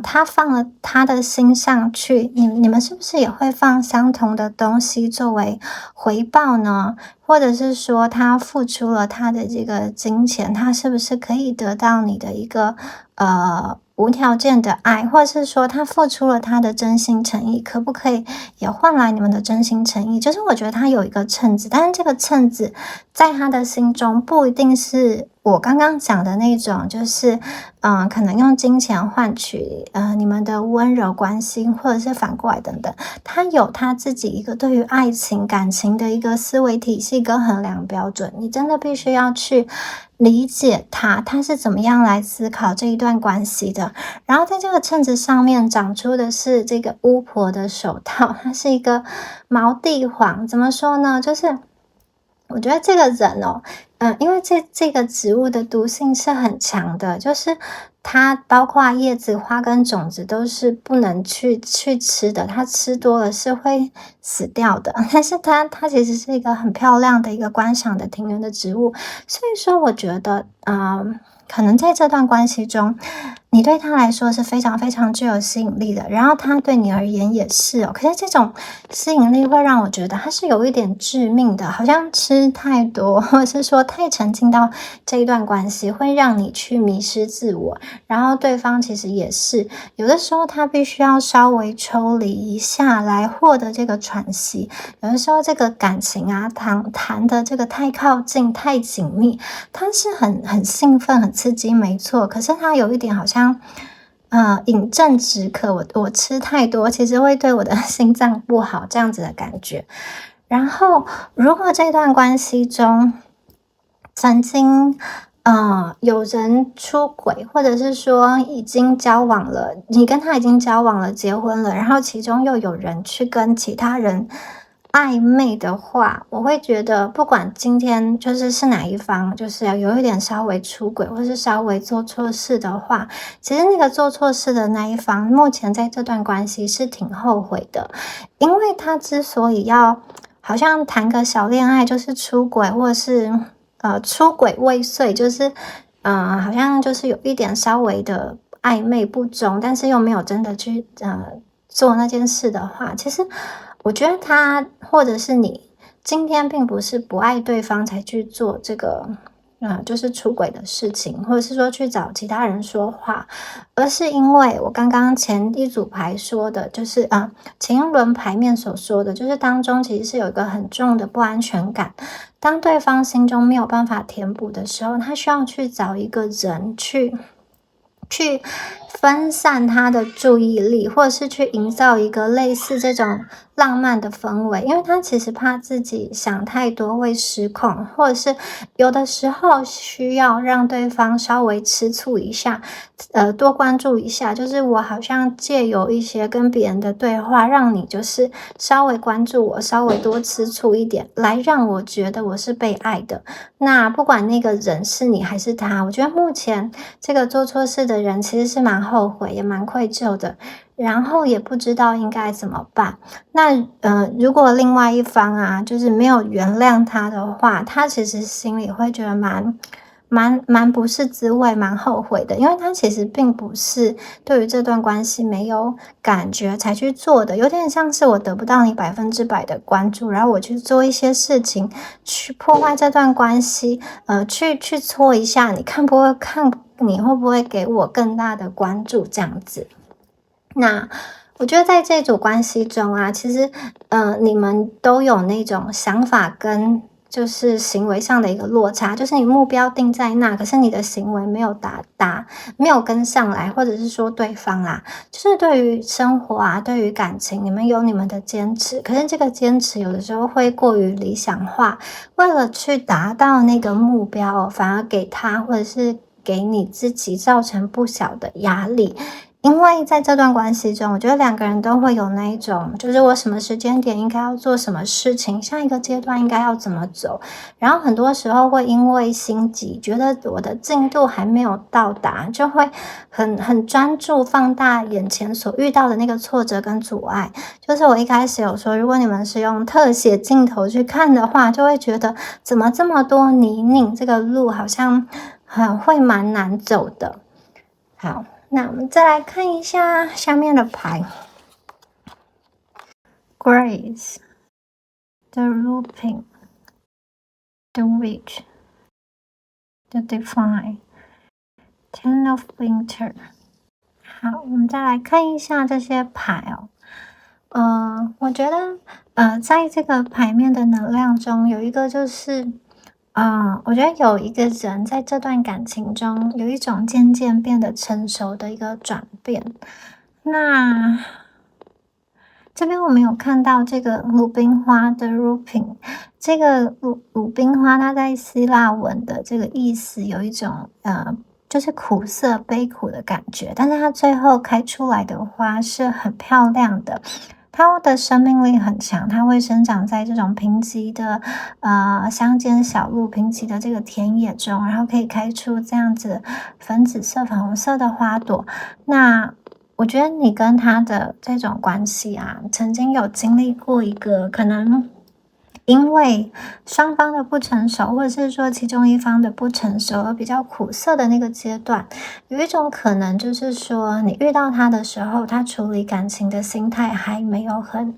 他放了他的心上去，你们是不是也会放相同的东西作为回报呢？或者是说他付出了他的这个金钱，他是不是可以得到你的一个无条件的爱，或者是说他付出了他的真心诚意，可不可以也换来你们的真心诚意？就是我觉得他有一个秤子，但是这个秤子在他的心中不一定是我刚刚讲的那种，就是可能用金钱换取你们的温柔关心，或者是反过来等等，他有他自己一个对于爱情感情的一个思维体系跟衡量标准，你真的必须要去理解他是怎么样来思考这一段关系的。然后在这个秤子上面长出的是这个巫婆的手套，它是一个毛地黄。怎么说呢？就是我觉得这个人哦，因为这个植物的毒性是很强的，就是它包括叶子、花跟种子都是不能去吃的，它吃多了是会死掉的。但是它其实是一个很漂亮的一个观赏的庭园的植物，所以说我觉得，可能在这段关系中，你对他来说是非常非常具有吸引力的，然后他对你而言也是哦。可是这种吸引力会让我觉得它是有一点致命的，好像吃太多，或者是说太沉浸到这一段关系，会让你去迷失自我。然后对方其实也是，有的时候他必须要稍微抽离一下来获得这个喘息。有的时候这个感情啊，谈的这个太靠近、太紧密，他是很兴奋、很刺激，没错。可是他有一点好像，饮鸩止渴。我吃太多，其实会对我的心脏不好，这样子的感觉。然后，如果这段关系中曾经有人出轨，或者是说已经交往了，你跟他已经交往了、结婚了，然后其中又有人去跟其他人暧昧的话，我会觉得不管今天是哪一方，就是要有一点稍微出轨，或是稍微做错事的话，其实那个做错事的那一方，目前在这段关系是挺后悔的，因为他之所以要好像谈个小恋爱，就是出轨，或者是出轨未遂，就是好像就是有一点稍微的暧昧不忠，但是又没有真的去做那件事的话，其实我觉得他或者是你今天并不是不爱对方才去做这个就是出轨的事情，或者是说去找其他人说话，而是因为我刚刚前一组牌说的，就是前一轮牌面所说的，就是当中其实是有一个很重的不安全感。当对方心中没有办法填补的时候，他需要去找一个人去分散他的注意力，或者是去营造一个类似这种浪漫的氛围，因为他其实怕自己想太多会失控，或者是有的时候需要让对方稍微吃醋一下，多关注一下，就是我好像借由一些跟别人的对话，让你就是稍微关注我，稍微多吃醋一点，来让我觉得我是被爱的。那不管那个人是你还是他，我觉得目前这个做错事的人其实是蛮后悔，也蛮愧疚的，然后也不知道应该怎么办。那如果另外一方啊，就是没有原谅他的话，他其实心里会觉得蛮不是滋味，蛮后悔的，因为他其实并不是对于这段关系没有感觉才去做的，有点像是我得不到你100%的关注，然后我去做一些事情去破坏这段关系，去搓一下，你看你会不会给我更大的关注这样子。那我觉得在这组关系中啊，其实你们都有那种想法跟就是行为上的一个落差，就是你目标定在那，可是你的行为没有没有跟上来，或者是说对方啊，就是对于生活啊，对于感情，你们有你们的坚持，可是这个坚持有的时候会过于理想化，为了去达到那个目标，反而给他或者是给你自己造成不小的压力。因为在这段关系中，我觉得两个人都会有那一种，就是我什么时间点应该要做什么事情，下一个阶段应该要怎么走，然后很多时候会因为心急，觉得我的进度还没有到达，就会很专注放大眼前所遇到的那个挫折跟阻碍。就是我一开始有说，如果你们是用特写镜头去看的话，就会觉得怎么这么多泥泞，这个路好像会蛮难走的。好。那我们再来看一下下面的牌 Grace, the Looping, the Witch, the Divine, Ten of Winter。 好，我们再来看一下这些牌哦。我觉得在这个牌面的能量中有一个就是我觉得有一个人在这段感情中有一种渐渐变得成熟的一个转变。那这边我们有看到这个鲁冰花的 looping， 这个鲁冰花它在希腊文的这个意思有一种就是苦涩悲苦的感觉，但是它最后开出来的花是很漂亮的。它的生命力很强，它会生长在这种贫瘠的乡间小路、贫瘠的这个田野中，然后可以开出这样子粉紫色、粉红色的花朵。那我觉得你跟他的这种关系啊，曾经有经历过一个可能因为双方的不成熟，或者是说其中一方的不成熟而比较苦涩的那个阶段。有一种可能就是说你遇到他的时候，他处理感情的心态还没有很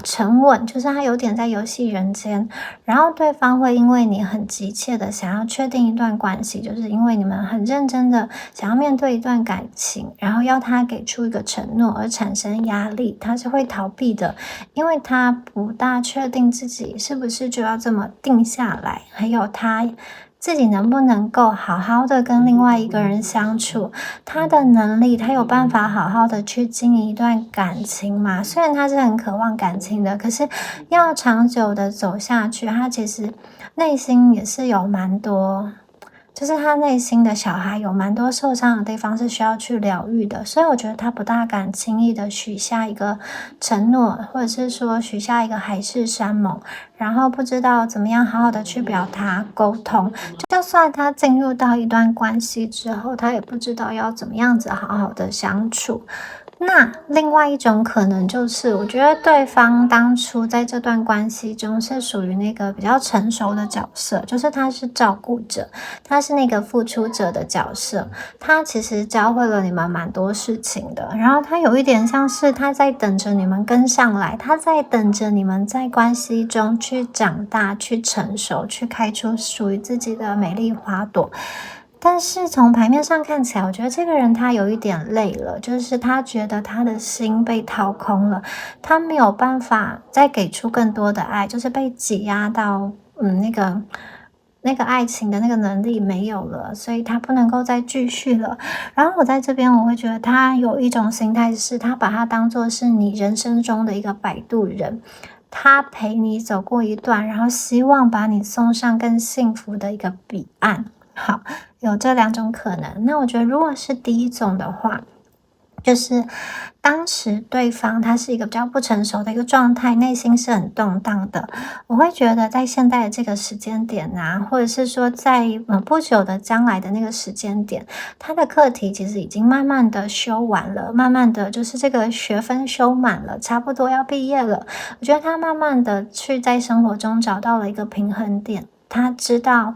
沉稳，就是他有点在游戏人间，然后对方会因为你很急切的想要确定一段关系，就是因为你们很认真的想要面对一段感情，然后要他给出一个承诺而产生压力，他是会逃避的，因为他不大确定自己是不是就要这么定下来，还有他自己能不能够好好的跟另外一个人相处，他的能力，他有办法好好的去经营一段感情嘛？虽然他是很渴望感情的，可是要长久的走下去，他其实内心也是有蛮多，就是他内心的小孩有蛮多受伤的地方是需要去疗愈的，所以我觉得他不大敢轻易的许下一个承诺，或者是说许下一个海誓山盟，然后不知道怎么样好好的去表达沟通，就算他进入到一段关系之后，他也不知道要怎么样子好好的相处。那另外一种可能就是，我觉得对方当初在这段关系中是属于那个比较成熟的角色，就是他是照顾者，他是那个付出者的角色，他其实教会了你们蛮多事情的，然后他有一点像是他在等着你们跟上来，他在等着你们在关系中去长大、去成熟、去开出属于自己的美丽花朵。但是从牌面上看起来，我觉得这个人他有一点累了，就是他觉得他的心被掏空了，他没有办法再给出更多的爱，就是被挤压到那个爱情的那个能力没有了，所以他不能够再继续了。然后我在这边我会觉得他有一种心态是，他把他当作是你人生中的一个摆渡人，他陪你走过一段，然后希望把你送上更幸福的一个彼岸。好，有这两种可能。那我觉得如果是第一种的话，就是当时对方他是一个比较不成熟的一个状态，内心是很动荡的。我会觉得在现在的这个时间点啊，或者是说在不久的将来的那个时间点，他的课题其实已经慢慢的修完了，慢慢的就是这个学分修满了，差不多要毕业了。我觉得他慢慢的去在生活中找到了一个平衡点，他知道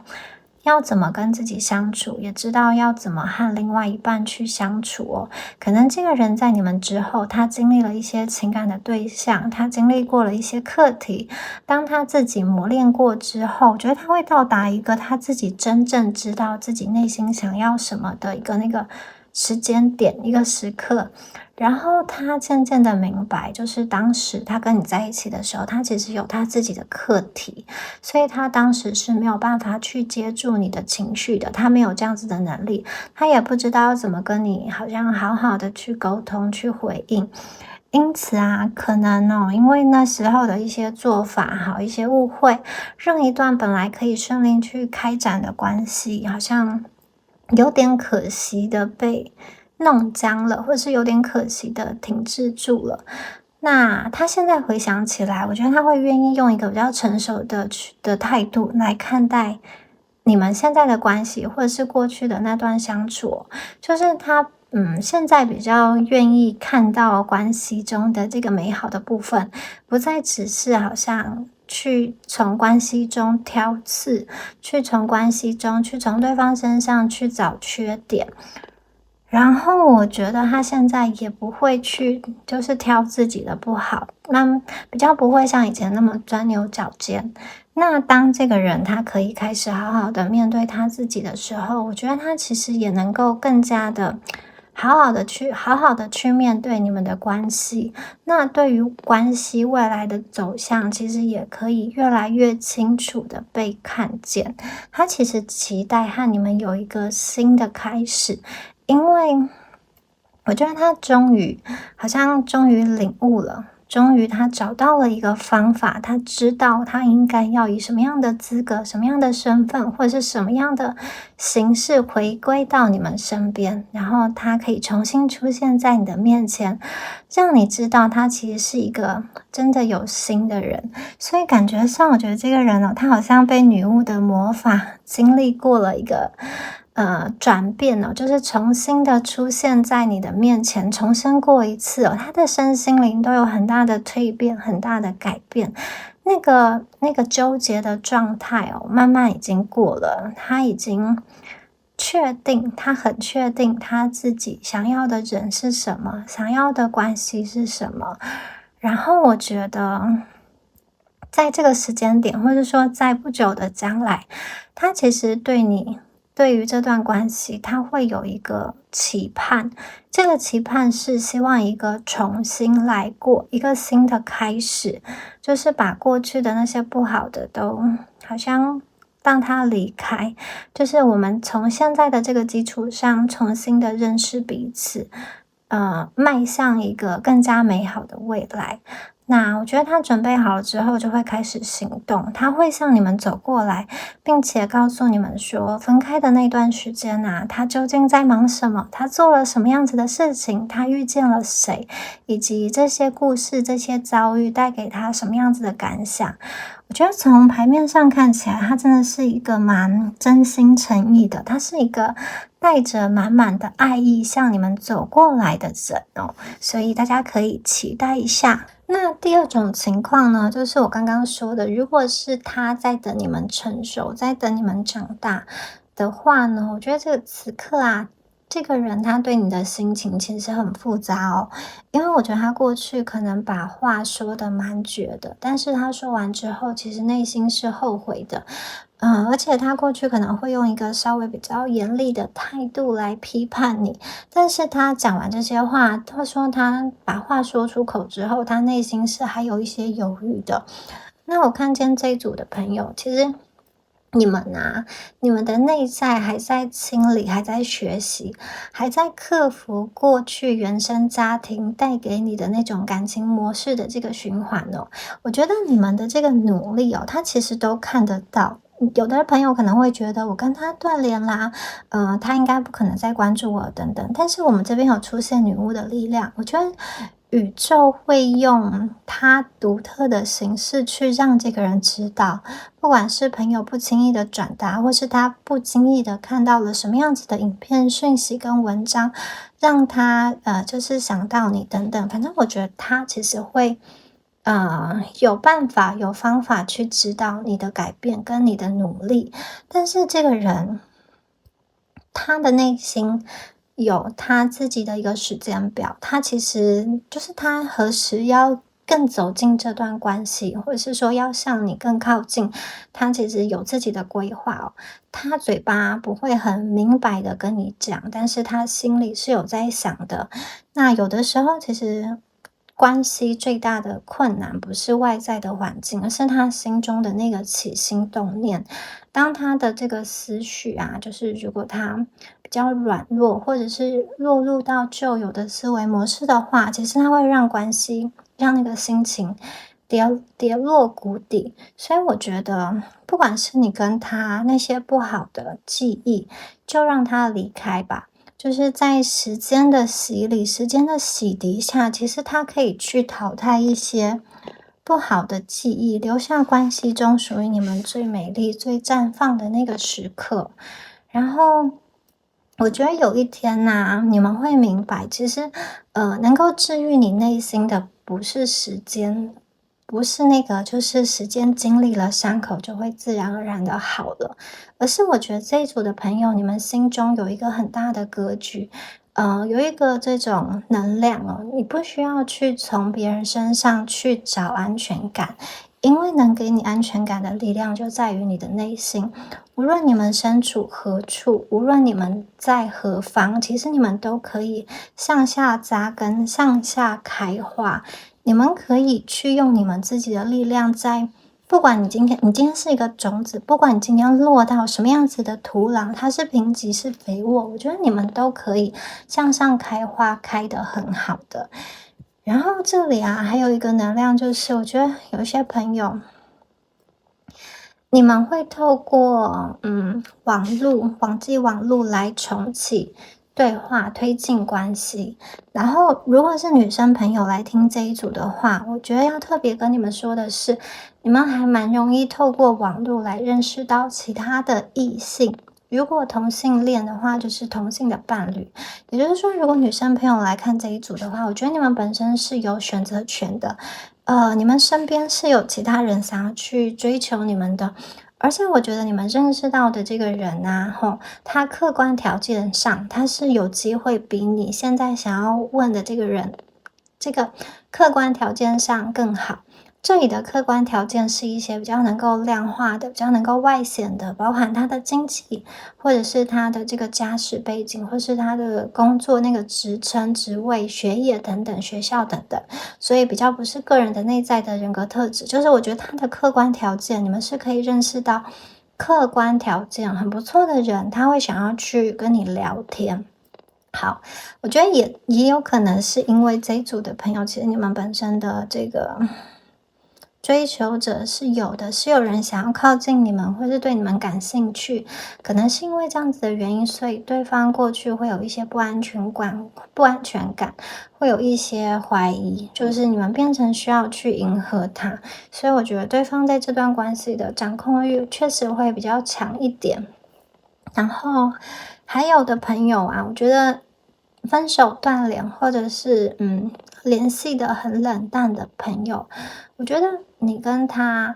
要怎么跟自己相处，也知道要怎么和另外一半去相处哦。可能这个人在你们之后，他经历了一些情感的对象，他经历过了一些课题，当他自己磨练过之后，我觉得他会到达一个他自己真正知道自己内心想要什么的一个那个时间点、一个时刻，然后他渐渐的明白，就是当时他跟你在一起的时候，他其实有他自己的课题，所以他当时是没有办法去接住你的情绪的，他没有这样子的能力，他也不知道要怎么跟你好像好好的去沟通、去回应。因此啊，可能因为那时候的一些做法，一些误会，让一段本来可以顺利去开展的关系，好像有点可惜的被弄僵了，或是有点可惜的停滞住了。那他现在回想起来，我觉得他会愿意用一个比较成熟的态度来看待你们现在的关系，或者是过去的那段相处，就是他现在比较愿意看到关系中的这个美好的部分，不再只是好像去从关系中挑刺，去从关系中去从对方身上去找缺点。然后我觉得他现在也不会去就是挑自己的不好，那比较不会像以前那么钻牛角尖。那当这个人他可以开始好好的面对他自己的时候，我觉得他其实也能够更加的好好的去面对你们的关系。那对于关系未来的走向，其实也可以越来越清楚的被看见。他其实期待和你们有一个新的开始。因为我觉得他好像终于领悟了，终于他找到了一个方法，他知道他应该要以什么样的资格、什么样的身份，或者是什么样的形式回归到你们身边，然后他可以重新出现在你的面前，让你知道他其实是一个真的有心的人。所以感觉上，我觉得这个人他好像被女巫的魔法经历过了一个转变就是重新的出现在你的面前，重生过一次他的身心灵都有很大的蜕变，很大的改变。那个纠结的状态慢慢已经过了，他已经他很确定他自己想要的人是什么，想要的关系是什么。然后我觉得在这个时间点，或者说在不久的将来，他其实对于这段关系，他会有一个期盼，这个期盼是希望一个重新来过，一个新的开始，就是把过去的那些不好的都好像让它离开，就是我们从现在的这个基础上重新的认识彼此，迈向一个更加美好的未来。那我觉得他准备好了之后就会开始行动，他会向你们走过来，并且告诉你们说分开的那段时间他究竟在忙什么，他做了什么样子的事情，他遇见了谁，以及这些故事、这些遭遇带给他什么样子的感想。我觉得从牌面上看起来，他真的是一个蛮真心诚意的，他是一个带着满满的爱意向你们走过来的人所以大家可以期待一下。那第二种情况呢，就是我刚刚说的，如果是他在等你们成熟，在等你们长大的话呢，我觉得这个此刻这个人他对你的心情其实很复杂因为我觉得他过去可能把话说得蛮绝的，但是他说完之后，其实内心是后悔的。而且他过去可能会用一个稍微比较严厉的态度来批判你，但是他讲完这些话，他说他把话说出口之后，他内心是还有一些犹豫的。那我看见这一组的朋友，其实你们的内在还在清理，还在学习，还在克服过去原生家庭带给你的那种感情模式的这个循环我觉得你们的这个努力他其实都看得到。有的朋友可能会觉得我跟他断联啦，他应该不可能再关注我等等。但是我们这边有出现女巫的力量，我觉得宇宙会用他独特的形式去让这个人知道，不管是朋友不经意的转达，或是他不经意的看到了什么样子的影片、讯息跟文章，让他就是想到你等等。反正我觉得他其实会有办法、有方法去指导你的改变跟你的努力，但是这个人他的内心有他自己的一个时间表，他其实就是他何时要更走进这段关系，或者是说要向你更靠近，他其实有自己的规划哦。他嘴巴不会很明白的跟你讲，但是他心里是有在想的。那有的时候其实关系最大的困难不是外在的环境，而是他心中的那个起心动念。当他的这个思绪啊，就是如果他比较软弱，或者是落入到旧有的思维模式的话，其实他会让关系让那个心情跌落谷底。所以我觉得，不管是你跟他那些不好的记忆，就让他离开吧。就是在时间的洗礼、时间的洗涤下，其实他可以去淘汰一些不好的记忆，留下关系中属于你们最美丽、最绽放的那个时刻。然后，我觉得有一天呐、你们会明白，其实，能够治愈你内心的不是时间，不是那个，就是时间经历了伤口就会自然而然的好了。而是我觉得这一组的朋友，你们心中有一个很大的格局，有一个这种能量哦，你不需要去从别人身上去找安全感，因为能给你安全感的力量就在于你的内心。无论你们身处何处，无论你们在何方，其实你们都可以向下扎根，向下开花。你们可以去用你们自己的力量在不管你今天是一个种子，不管你今天落到什么样子的土壤，它是贫瘠是肥沃，我觉得你们都可以向上开花，开得很好的。然后这里啊，还有一个能量，就是我觉得有一些朋友，你们会透过网络来重启对话，推进关系。然后如果是女生朋友来听这一组的话，我觉得要特别跟你们说的是，你们还蛮容易透过网络来认识到其他的异性。如果同性恋的话，就是同性的伴侣。也就是说，如果女生朋友来看这一组的话，我觉得你们本身是有选择权的。你们身边是有其他人想要去追求你们的，而且我觉得你们认识到的这个人啊，他客观条件上他是有机会比你现在想要问的这个人，这个客观条件上更好。这里的客观条件是一些比较能够量化的、比较能够外显的，包含他的经济，或者是他的这个家世背景，或是他的工作那个职称、职位、学业等等、学校等等。所以比较不是个人的内在的人格特质，就是我觉得他的客观条件，你们是可以认识到客观条件很不错的人，他会想要去跟你聊天。好，我觉得也有可能是因为这一组的朋友，其实你们本身的这个追求者是有的，是有人想要靠近你们，或是对你们感兴趣。可能是因为这样子的原因，所以对方过去会有一些不安全感，会有一些怀疑，就是你们变成需要去迎合他。所以我觉得对方在这段关系的掌控欲确实会比较强一点。然后还有的朋友啊，我觉得分手断联，或者是联系的很冷淡的朋友，我觉得你跟他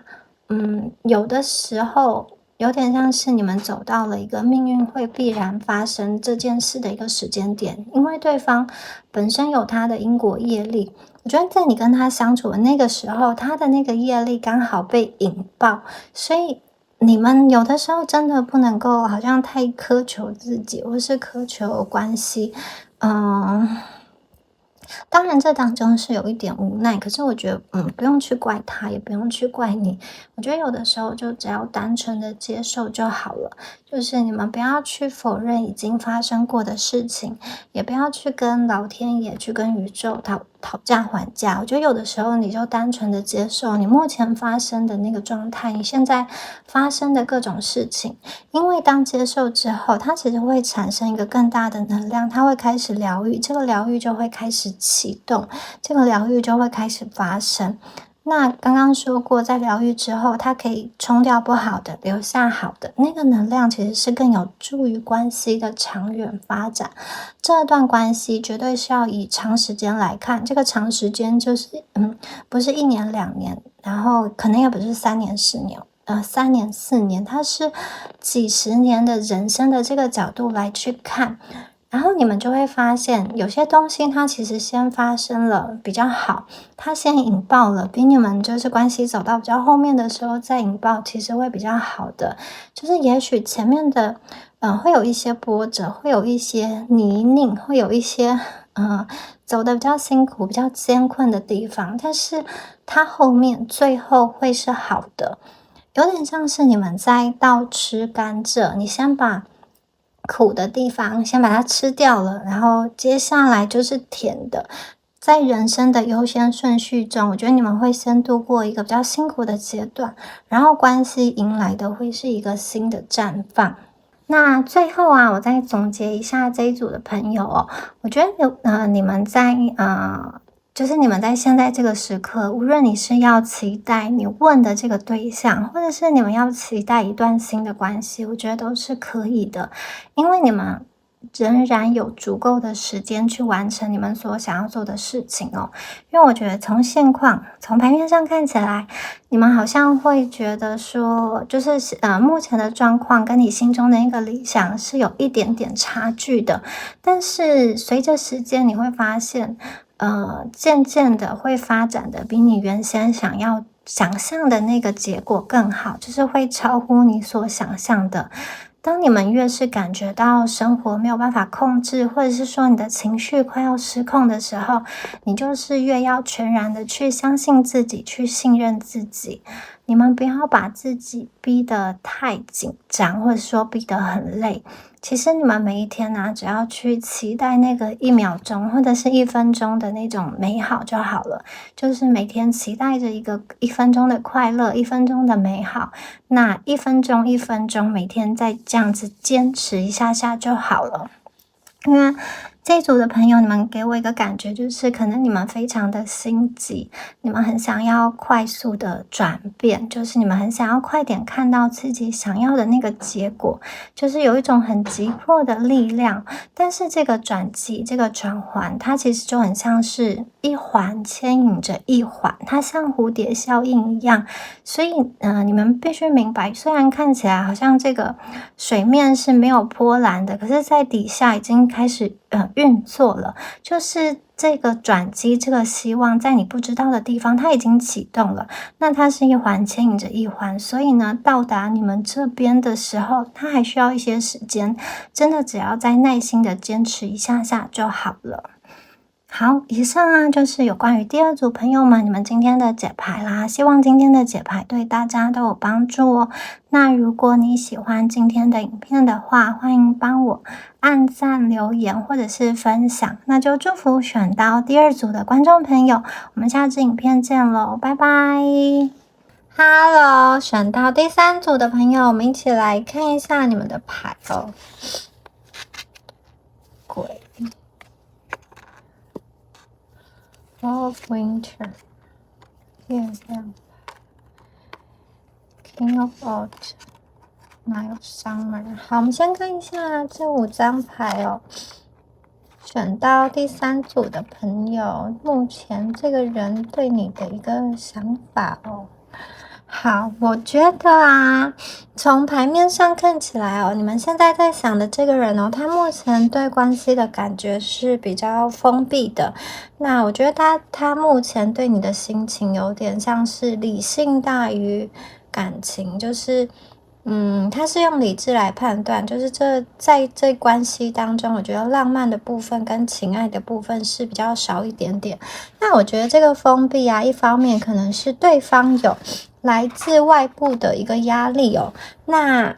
有的时候有点像是你们走到了一个命运会必然发生这件事的一个时间点，因为对方本身有他的因果业力。我觉得在你跟他相处的那个时候，他的那个业力刚好被引爆，所以你们有的时候真的不能够好像太苛求自己，或是苛求关系。当然这当中是有一点无奈，可是我觉得不用去怪他，也不用去怪你。我觉得有的时候就只要单纯的接受就好了，就是你们不要去否认已经发生过的事情，也不要去跟老天爷去跟宇宙讨价还价。我觉得有的时候你就单纯的接受你目前发生的那个状态，你现在发生的各种事情。因为当接受之后，它其实会产生一个更大的能量，它会开始疗愈，这个疗愈就会开始启动，这个疗愈就会开始发生。那刚刚说过，在疗愈之后，它可以冲掉不好的，留下好的，那个能量其实是更有助于关系的长远发展。这段关系绝对是要以长时间来看，这个长时间就是不是1年2年，然后可能也不是3年4年。3年4年，它是几十年的人生的这个角度来去看。然后你们就会发现，有些东西它其实先发生了比较好，它先引爆了，比你们就是关系走到比较后面的时候再引爆，其实会比较好的。就是也许前面的，会有一些波折，会有一些泥泞，会有一些走的比较辛苦、比较艰困的地方，但是它后面最后会是好的。有点像是你们在倒吃甘蔗，你先把苦的地方先把它吃掉了，然后接下来就是甜的。在人生的优先顺序中，我觉得你们会先度过一个比较辛苦的阶段，然后关系迎来的会是一个新的绽放。那最后啊，我再总结一下这一组的朋友哦，我觉得你们在就是你们在现在这个时刻，无论你是要期待你问的这个对象，或者是你们要期待一段新的关系，我觉得都是可以的，因为你们仍然有足够的时间去完成你们所想要做的事情哦。因为我觉得从现况，从牌面上看起来，你们好像会觉得说，就是目前的状况跟你心中的一个理想是有一点点差距的，但是随着时间，你会发现。渐渐的会发展的比你原先想象的那个结果更好，就是会超乎你所想象的。当你们越是感觉到生活没有办法控制，或者是说你的情绪快要失控的时候，你就是越要全然的去相信自己，去信任自己。你们不要把自己逼得太紧张，或者说逼得很累。其实你们每一天呢，只要去期待那个1秒钟或者是1分钟的那种美好就好了。就是每天期待着一个1分钟的快乐，1分钟的美好。那1分钟1分钟，每天再这样子坚持一下下就好了。因为这一组的朋友，你们给我一个感觉，就是可能你们非常的心急，你们很想要快速的转变，就是你们很想要快点看到自己想要的那个结果，就是有一种很急迫的力量。但是这个转机，这个转环，它其实就很像是一环牵引着一环，它像蝴蝶效应一样。所以你们必须明白，虽然看起来好像这个水面是没有波澜的，可是在底下已经开始运作了，就是这个转机，这个希望在你不知道的地方它已经启动了。那它是一环牵引着一环，所以呢，到达你们这边的时候，它还需要一些时间，真的只要再耐心的坚持一下下就好了。好，以上啊就是有关于第2组朋友们你们今天的解牌啦，希望今天的解牌对大家都有帮助哦。那如果你喜欢今天的影片的话，欢迎帮我按赞、留言或者是分享。那就祝福选到第2组的观众朋友，我们下支影片见喽，拜拜。Hello， 选到第3组的朋友，我们一起来看一下你们的牌哦。鬼。Of Winter， 月亮，King of Autumn， Nine of Summer。好，我们先看一下这5张牌哦。选到第3组的朋友，目前这个人对你的一个想法哦。好，我觉得啊，从牌面上看起来哦，你们现在在想的这个人哦，他目前对关系的感觉是比较封闭的。那我觉得他目前对你的心情有点像是理性大于感情，就是他是用理智来判断，就是在这关系当中，我觉得浪漫的部分跟情爱的部分是比较少一点点。那我觉得这个封闭啊，一方面可能是对方有来自外部的一个压力哦，那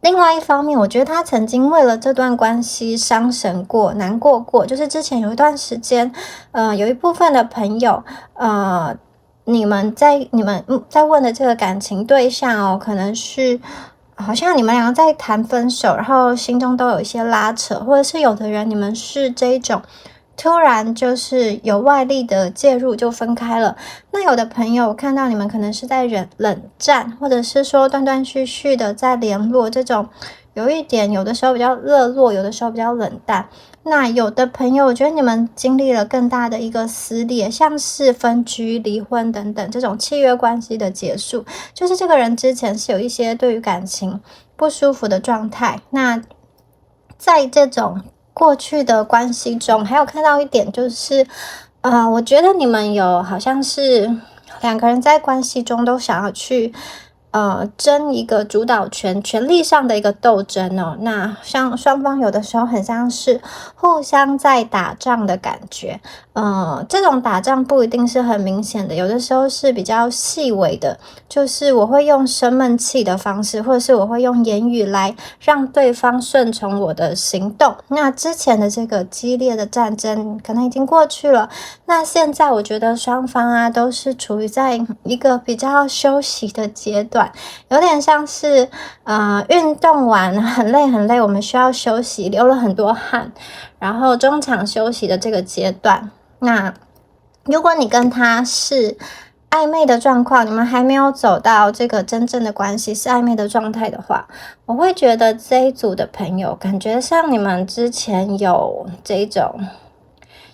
另外一方面，我觉得他曾经为了这段关系伤神过、难过过，就是之前有一段时间，有一部分的朋友，你们在问的这个感情对象哦，可能是好像你们两个在谈分手，然后心中都有一些拉扯，或者是有的人你们是这一种突然就是有外力的介入就分开了。那有的朋友看到你们可能是在冷战，或者是说断断续续的在联络，这种有一点有的时候比较热络，有的时候比较冷淡。那有的朋友我觉得你们经历了更大的一个撕裂，像是分居、离婚等等这种契约关系的结束，就是这个人之前是有一些对于感情不舒服的状态，那在这种过去的关系中，还有看到一点就是，我觉得你们有好像是两个人在关系中都想要去争一个主导权，权力上的一个斗争哦。那像双方有的时候很像是互相在打仗的感觉，这种打仗不一定是很明显的，有的时候是比较细微的，就是我会用生闷气的方式，或者是我会用言语来让对方顺从我的行动。那之前的这个激烈的战争可能已经过去了，那现在我觉得双方啊都是处于在一个比较休息的阶段，有点像是运动完很累很累，我们需要休息，流了很多汗，然后中场休息的这个阶段。那如果你跟他是暧昧的状况，你们还没有走到这个真正的关系是暧昧的状态的话，我会觉得这一组的朋友感觉上你们之前有这种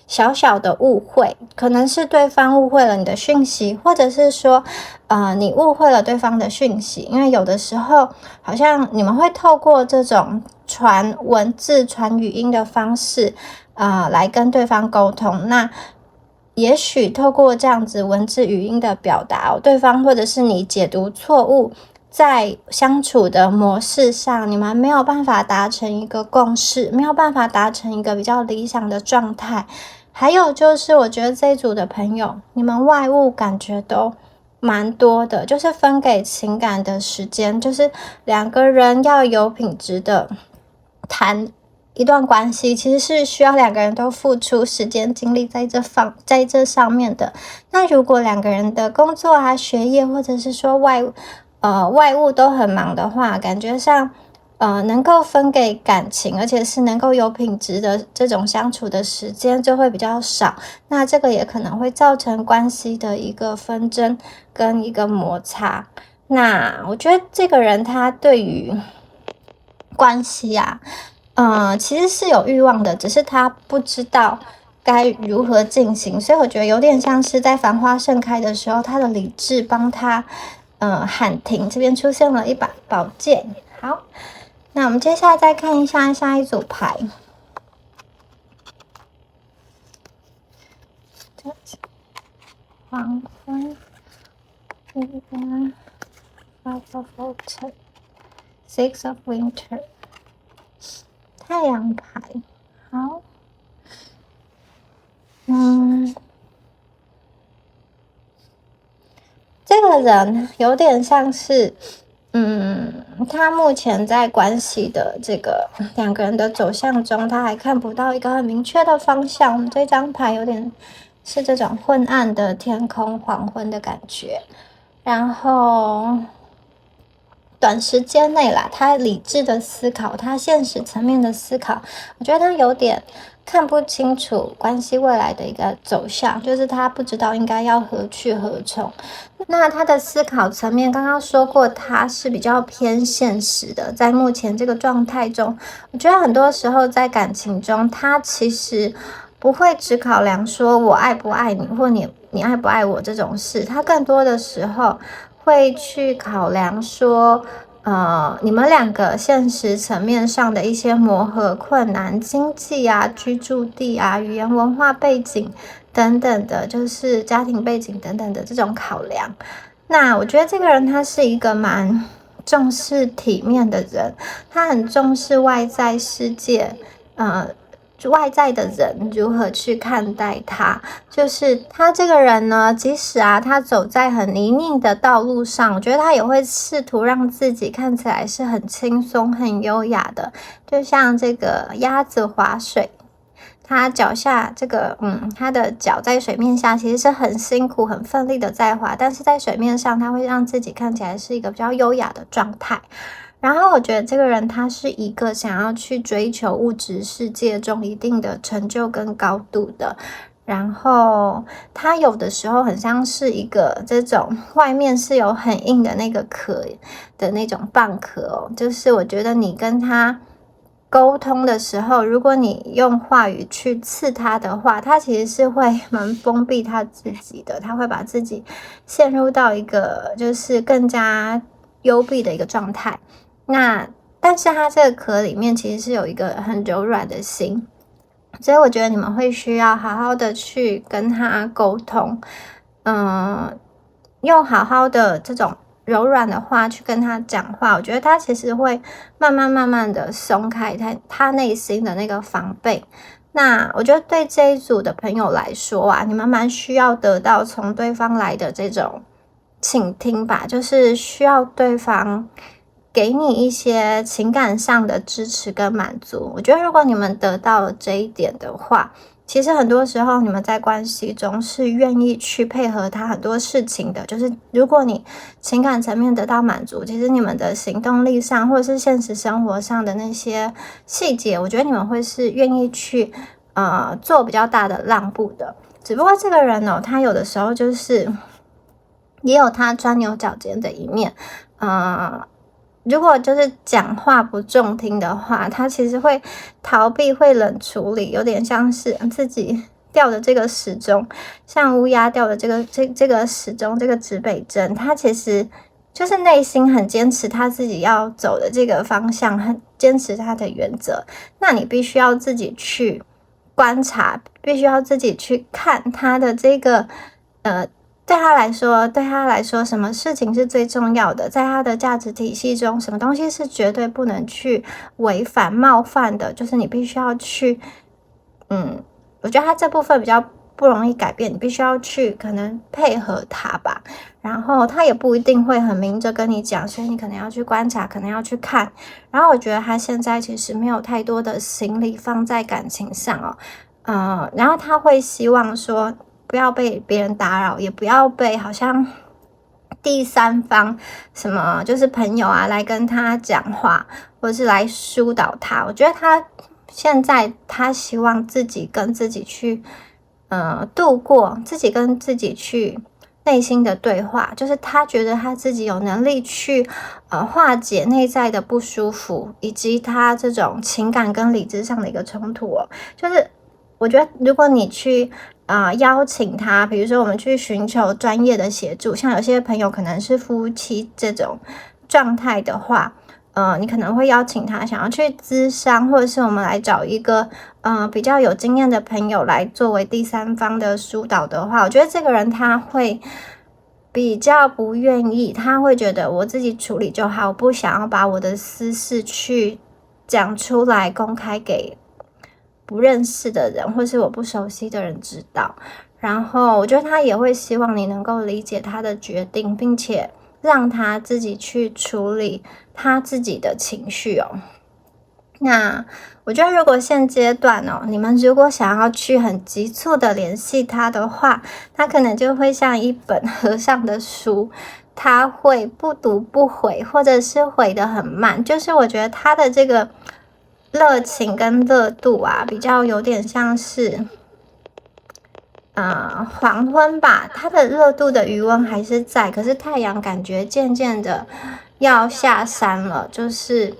小小的误会，可能是对方误会了你的讯息，或者是说你误会了对方的讯息。因为有的时候好像你们会透过这种传文字传语音的方式来跟对方沟通。那也许透过这样子文字语音的表达，对方或者是你解读错误，在相处的模式上，你们没有办法达成一个共识，没有办法达成一个比较理想的状态。还有就是我觉得这一组的朋友，你们外物感觉都蛮多的，就是分给情感的时间，就是两个人要有品质的谈一段关系，其实是需要两个人都付出时间精力在这上面的。那如果两个人的工作啊、学业或者是说外务都很忙的话，感觉上能够分给感情，而且是能够有品质的这种相处的时间就会比较少。那这个也可能会造成关系的一个纷争跟一个摩擦。那我觉得这个人他对于关系啊其实是有欲望的，只是他不知道该如何进行，所以我觉得有点像是在繁花盛开的时候，他的理智帮他喊停。这边出现了一把宝剑。好，那我们接下来再看一下下一组牌。黄昏，这边 Five of Autumn, Six of Winter。太阳牌，好，这个人有点像是，他目前在关系的这个两个人的走向中，他还看不到一个很明确的方向。这张牌有点是这种昏暗的天空、黄昏的感觉，然后短时间内啦，他理智的思考，他现实层面的思考，我觉得他有点看不清楚关系未来的一个走向，就是他不知道应该要何去何从。那他的思考层面，刚刚说过，他是比较偏现实的，在目前这个状态中，我觉得很多时候在感情中，他其实不会只考量说我爱不爱你，或你爱不爱我这种事，他更多的时候会去考量说你们两个现实层面上的一些磨合困难，经济啊、居住地啊、语言文化背景等等的，就是家庭背景等等的这种考量。那我觉得这个人他是一个蛮重视体面的人，他很重视外在世界，外在的人如何去看待他。就是他这个人呢，即使他走在很泥泞的道路上，我觉得他也会试图让自己看起来是很轻松很优雅的，就像这个鸭子划水，他脚下这个他的脚在水面下其实是很辛苦很奋力的在划，但是在水面上他会让自己看起来是一个比较优雅的状态。然后我觉得这个人他是一个想要去追求物质世界中一定的成就跟高度的，然后他有的时候很像是一个这种外面是有很硬的那个壳的那种蚌壳哦，就是我觉得你跟他沟通的时候，如果你用话语去刺他的话，他其实是会蛮封闭他自己的，他会把自己陷入到一个就是更加幽闭的一个状态。那但是它这个壳里面其实是有一个很柔软的心，所以我觉得你们会需要好好的去跟他沟通，用好好的这种柔软的话去跟他讲话，我觉得他其实会慢慢的松开他内心的那个防备。那我觉得对这一组的朋友来说啊，你们蛮需要得到从对方来的这种倾听吧，就是需要对方给你一些情感上的支持跟满足。我觉得如果你们得到了这一点的话，其实很多时候你们在关系中是愿意去配合他很多事情的，就是如果你情感层面得到满足，其实你们的行动力上或者是现实生活上的那些细节，我觉得你们会是愿意去做比较大的让步的。只不过这个人哦，他有的时候就是也有他钻牛角尖的一面，如果就是讲话不中听的话，他其实会逃避，会冷处理，有点像是自己掉的这个时钟，像乌鸦掉的这个时钟，这个指北针，他其实就是内心很坚持他自己要走的这个方向，很坚持他的原则。那你必须要自己去观察，必须要自己去看他的这个对他来说，什么事情是最重要的？在他的价值体系中，什么东西是绝对不能去违反、冒犯的？就是你必须要去，我觉得他这部分比较不容易改变，你必须要去可能配合他吧。然后他也不一定会很明着跟你讲，所以你可能要去观察，可能要去看。然后我觉得他现在其实没有太多的心力放在感情上哦，然后他会希望说，不要被别人打扰，也不要被好像第三方什么就是朋友啊来跟他讲话，或者是来疏导他。我觉得他现在他希望自己跟自己去度过，自己跟自己去内心的对话，就是他觉得他自己有能力去化解内在的不舒服，以及他这种情感跟理智上的一个冲突哦。就是我觉得如果你去邀请他，比如说我们去寻求专业的协助，像有些朋友可能是夫妻这种状态的话，你可能会邀请他想要去咨商，或者是我们来找一个比较有经验的朋友来作为第三方的疏导的话，我觉得这个人他会比较不愿意，他会觉得我自己处理就好，我不想要把我的私事去讲出来公开给不认识的人或是我不熟悉的人知道。然后我觉得他也会希望你能够理解他的决定，并且让他自己去处理他自己的情绪哦。那我觉得如果现阶段你们如果想要去很急促的联系他的话，他可能就会像一本合上的书，他会不读不回，或者是回得很慢。就是我觉得他的这个热情跟热度啊，比较有点像是黄昏吧，它的热度的余温还是在，可是太阳感觉渐渐的要下山了，就是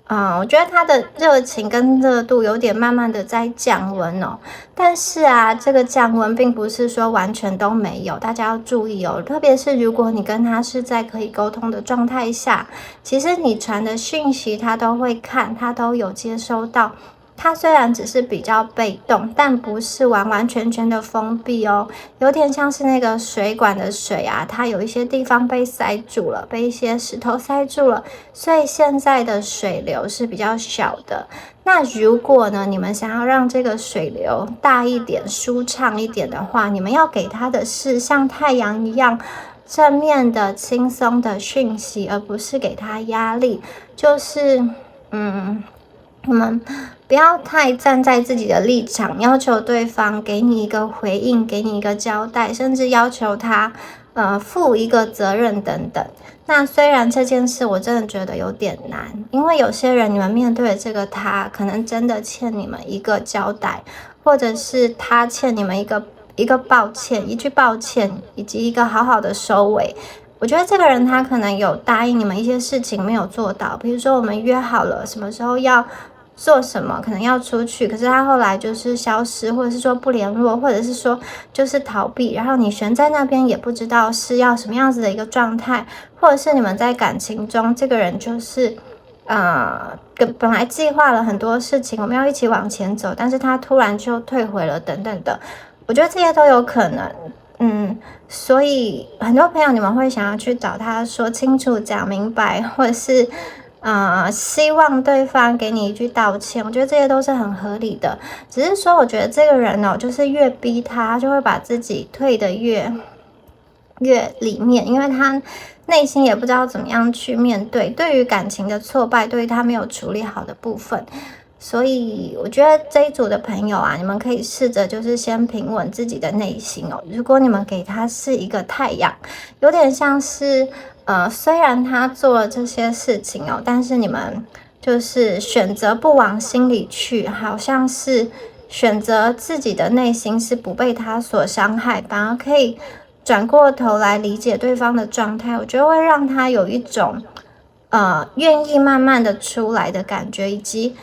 我觉得它的热情跟热度有点慢慢的在降温哦。但是这个降温并不是说完全都没有，大家要注意哦。特别是如果你跟他是在可以沟通的状态下，其实你传的讯息他都会看，他都有接收到。它虽然只是比较被动，但不是完完全全的封闭哦，有点像是那个水管的水它有一些地方被塞住了，被一些石头塞住了，所以现在的水流是比较小的。那如果呢，你们想要让这个水流大一点、舒畅一点的话，你们要给它的是像太阳一样正面的、轻松的讯息，而不是给它压力。就是我们不要太站在自己的立场，要求对方给你一个回应，给你一个交代，甚至要求他负一个责任等等。那虽然这件事我真的觉得有点难，因为有些人你们面对的这个他，可能真的欠你们一个交代，或者是他欠你们一个抱歉，一句抱歉，以及一个好好的收尾。我觉得这个人他可能有答应你们一些事情没有做到，比如说我们约好了什么时候要做什么，可能要出去，可是他后来就是消失，或者是说不联络，或者是说就是逃避，然后你悬在那边也不知道是要什么样子的一个状态，或者是你们在感情中这个人就是本来计划了很多事情，我们要一起往前走，但是他突然就退回了等等的，我觉得这些都有可能。所以很多朋友你们会想要去找他说清楚、讲明白，或者是希望对方给你一句道歉，我觉得这些都是很合理的。只是说，我觉得这个人就是越逼他，就会把自己退得越里面，因为他内心也不知道怎么样去面对，对于感情的挫败，对于他没有处理好的部分。所以我觉得这一组的朋友你们可以试着就是先平稳自己的内心如果你们给他是一个太阳，有点像是虽然他做了这些事情但是你们就是选择不往心里去，好像是选择自己的内心是不被他所伤害，反而可以转过头来理解对方的状态，我觉得会让他有一种愿意慢慢的出来的感觉，以及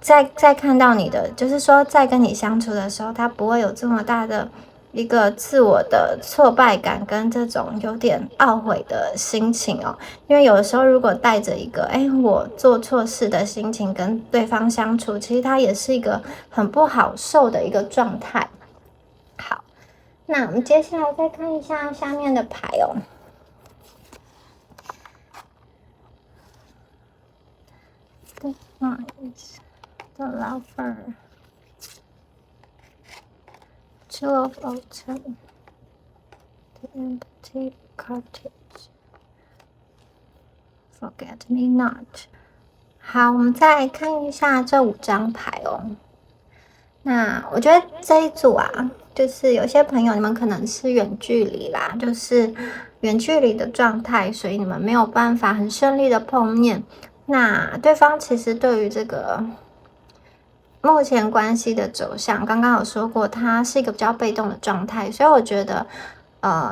在看到你的，就是说在跟你相处的时候，他不会有这么大的一个自我的挫败感跟这种有点懊悔的心情因为有的时候如果带着一个我做错事的心情跟对方相处，其实他也是一个很不好受的一个状态。好，那我们接下来再看一下下面的牌This one is the lover. Two of autumn. The empty cottage. Forget me not. 好，我们再看一下这5张牌那我觉得这一组就是有些朋友你们可能是远距离啦，就是远距离的状态，所以你们没有办法很顺利的碰面。那对方其实对于这个目前关系的走向，刚刚有说过，他是一个比较被动的状态，所以我觉得，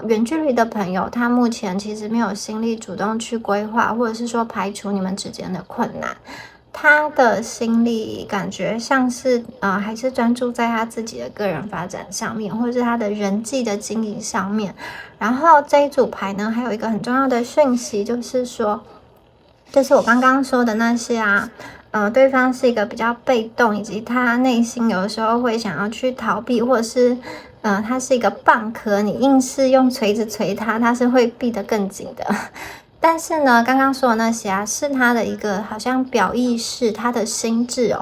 远距离的朋友，他目前其实没有心力主动去规划，或者是说排除你们之间的困难。他的心力感觉像是还是专注在他自己的个人发展上面，或者是他的人际的经营上面。然后这一组牌呢，还有一个很重要的讯息，就是说，就是我刚刚说的那些对方是一个比较被动，以及他内心有的时候会想要去逃避，或者是他是一个蚌壳，你硬是用锤子锤他，他是会闭得更紧的。但是呢，刚刚说的那些是他的一个好像表意识，他的心智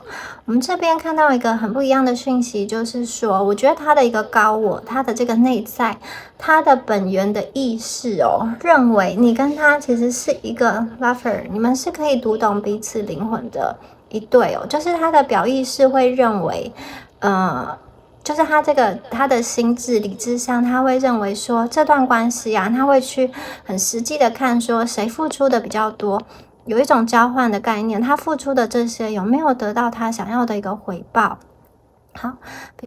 我们这边看到一个很不一样的讯息，就是说，我觉得他的一个高我，他的这个内在，他的本源的意识认为你跟他其实是一个 lover， 你们是可以读懂彼此灵魂的一对就是他的表意识会认为，就是他的心智理智上，他会认为说这段关系他会去很实际的看说谁付出的比较多，有一种交换的概念，他付出的这些有没有得到他想要的一个回报。好，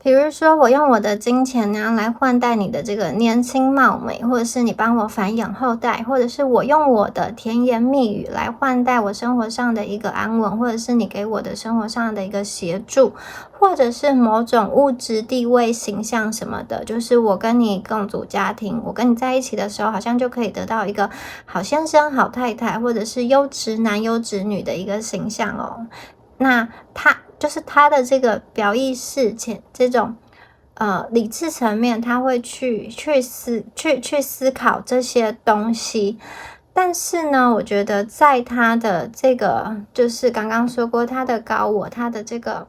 比如说我用我的金钱来换代你的这个年轻貌美，或者是你帮我繁衍后代，或者是我用我的甜言蜜语来换代我生活上的一个安稳，或者是你给我的生活上的一个协助，或者是某种物质地位形象什么的，就是我跟你共组家庭，我跟你在一起的时候好像就可以得到一个好先生好太太，或者是优质男优质女的一个形象那他的这个表意识这种理智层面，他会去思考这些东西。但是呢，我觉得在他的这个就是刚刚说过他的高我，他的这个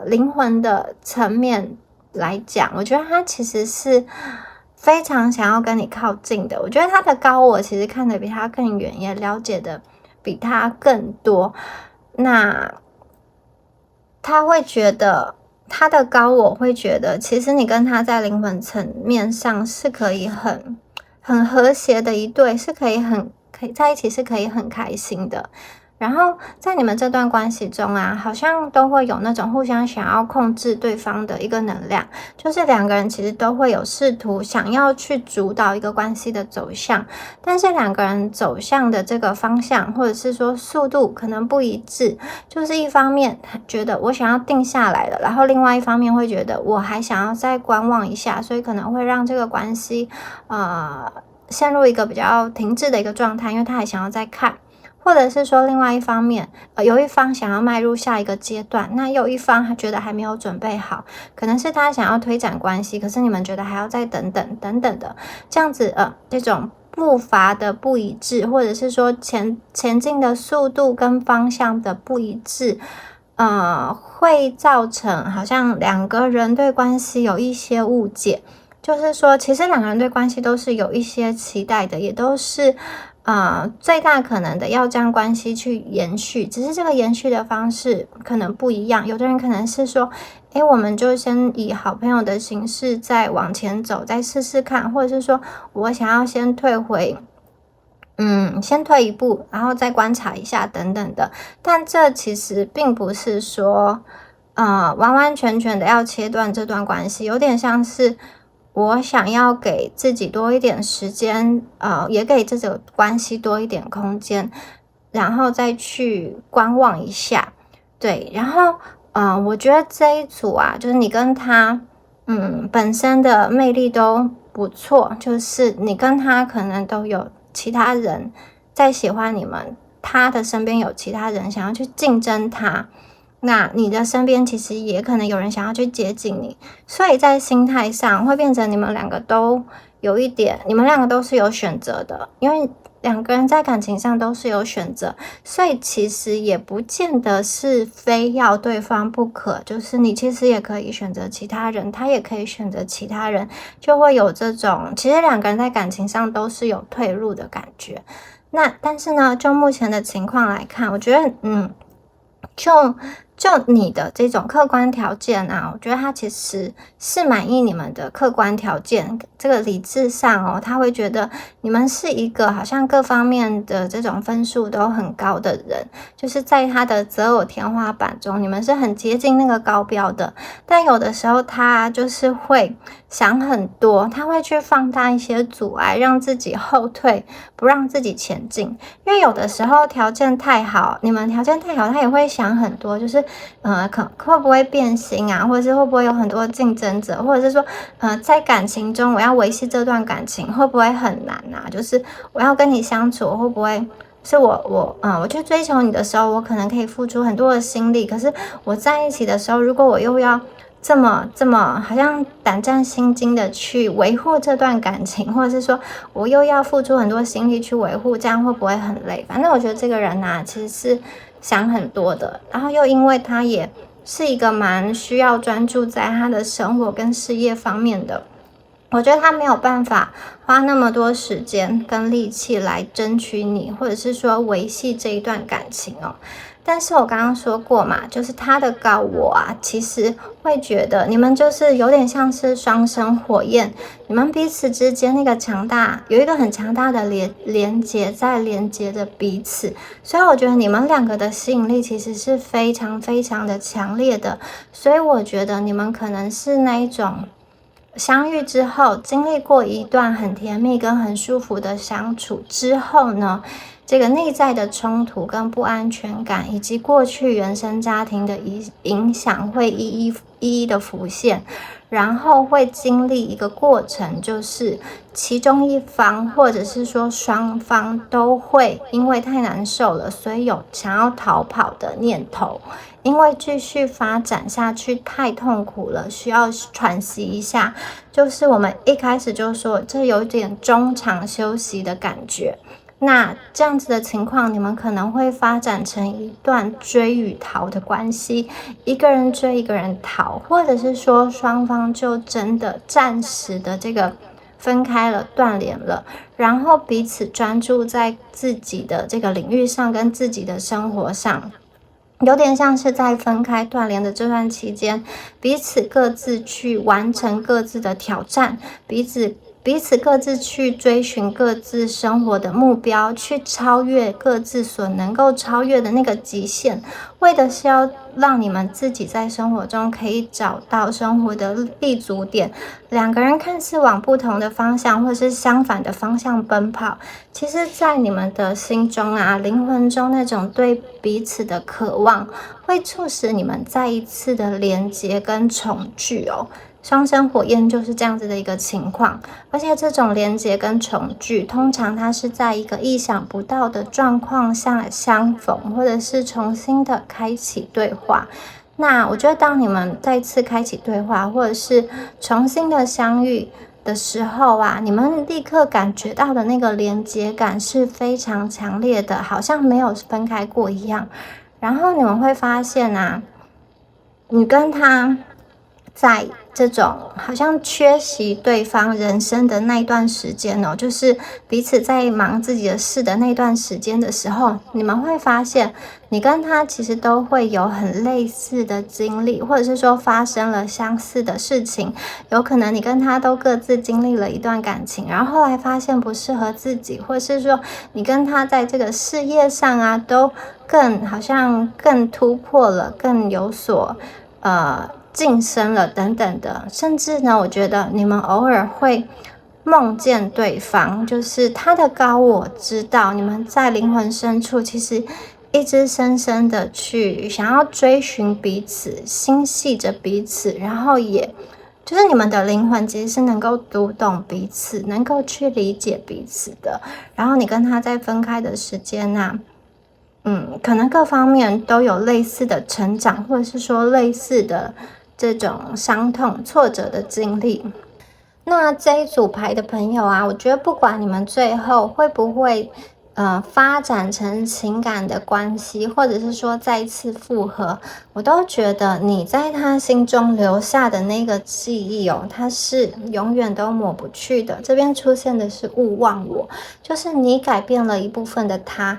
灵魂的层面来讲，我觉得他其实是非常想要跟你靠近的。我觉得他的高我其实看得比他更远，也了解的比他更多。那他会觉得他的高我会觉得，其实你跟他在灵魂层面上是可以很和谐的一对，是可以在一起，是可以很开心的。然后在你们这段关系中好像都会有那种互相想要控制对方的一个能量，就是两个人其实都会有试图想要去主导一个关系的走向，但是两个人走向的这个方向或者是说速度可能不一致，就是一方面觉得我想要定下来了，然后另外一方面会觉得我还想要再观望一下，所以可能会让这个关系陷入一个比较停滞的一个状态，因为他还想要再看。或者是说另外一方面，有一方想要迈入下一个阶段，那有一方还觉得还没有准备好，可能是他想要推展关系，可是你们觉得还要再等等等等的，这样子这种步伐的不一致，或者是说前进的速度跟方向的不一致，会造成好像两个人对关系有一些误解，就是说其实两个人对关系都是有一些期待的，也都是最大可能的要将关系去延续，只是这个延续的方式可能不一样。有的人可能是说，我们就先以好朋友的形式再往前走，再试试看，或者是说我想要先退回，先退一步，然后再观察一下等等的。但这其实并不是说，完完全全的要切断这段关系，有点像是我想要给自己多一点时间，也给这个关系多一点空间，然后再去观望一下。对，然后我觉得这一组啊，就是你跟他本身的魅力都不错，就是你跟他可能都有其他人在喜欢你们，他的身边有其他人想要去竞争他，那你的身边其实也可能有人想要去接近你，所以在心态上会变成你们两个都有一点，你们两个都是有选择的，因为两个人在感情上都是有选择，所以其实也不见得是非要对方不可，就是你其实也可以选择其他人，他也可以选择其他人，就会有这种其实两个人在感情上都是有退路的感觉。那但是呢，就目前的情况来看，我觉得就你的这种客观条件啊，我觉得他其实是满意你们的客观条件，这个理智上他会觉得你们是一个好像各方面的这种分数都很高的人，就是在他的择偶天花板中，你们是很接近那个高标的。但有的时候他就是会想很多，他会去放大一些阻碍，让自己后退，不让自己前进。因为有的时候条件太好，你们条件太好，他也会想很多，就是会不会变心啊，或者是会不会有很多竞争者，或者是说在感情中我要维系这段感情会不会很难啊，就是我要跟你相处会不会是我去追求你的时候，我可能可以付出很多的心力，可是我在一起的时候，如果我又要这么好像胆战心惊的去维护这段感情，或者是说我又要付出很多心力去维护，这样会不会很累？反正我觉得这个人啊，其实是想很多的，然后又因为他也是一个蛮需要专注在他的生活跟事业方面的，我觉得他没有办法花那么多时间跟力气来争取你，或者是说维系这一段感情但是我刚刚说过嘛，就是他的高我啊，其实会觉得你们就是有点像是双生火焰，你们彼此之间那个强大，有一个很强大的连接在连接着彼此，所以我觉得你们两个的吸引力其实是非常非常的强烈的，所以我觉得你们可能是那一种相遇之后，经历过一段很甜蜜跟很舒服的相处之后呢，这个内在的冲突跟不安全感，以及过去原生家庭的影响会一一的浮现，然后会经历一个过程，就是其中一方或者是说双方都会因为太难受了，所以有想要逃跑的念头，因为继续发展下去太痛苦了，需要喘息一下，就是我们一开始就说这有点中场休息的感觉。那这样子的情况，你们可能会发展成一段追与逃的关系，一个人追一个人逃，或者是说双方就真的暂时的这个分开了，断联了，然后彼此专注在自己的这个领域上跟自己的生活上，有点像是在分开断联的这段期间，彼此各自去完成各自的挑战，彼此各自去追寻各自生活的目标，去超越各自所能够超越的那个极限。为的是要让你们自己在生活中可以找到生活的立足点。两个人看似往不同的方向或是相反的方向奔跑，其实在你们的心中啊，灵魂中那种对彼此的渴望，会促使你们再一次的连接跟重聚哦。双生火焰就是这样子的一个情况，而且这种连结跟重聚，通常它是在一个意想不到的状况下相逢，或者是重新的开启对话。那我觉得当你们再次开启对话，或者是重新的相遇的时候啊，你们立刻感觉到的那个连结感是非常强烈的，好像没有分开过一样。然后你们会发现啊，你跟他在这种好像缺席对方人生的那一段时间哦，就是彼此在忙自己的事的那段时间的时候，你们会发现你跟他其实都会有很类似的经历，或者是说发生了相似的事情。有可能你跟他都各自经历了一段感情，然后后来发现不适合自己，或者是说你跟他在这个事业上啊，都好像更突破了，更有所晋升了等等的。甚至呢，我觉得你们偶尔会梦见对方，就是他的高我知道你们在灵魂深处其实一直深深的去想要追寻彼此，心系着彼此，然后也就是你们的灵魂其实是能够读懂彼此，能够去理解彼此的。然后你跟他在分开的时间啊，可能各方面都有类似的成长，或者是说类似的这种伤痛、挫折的经历。那这一组牌的朋友啊，我觉得不管你们最后会不会发展成情感的关系，或者是说再次复合，我都觉得你在他心中留下的那个记忆哦，它是永远都抹不去的。这边出现的是勿忘我，就是你改变了一部分的他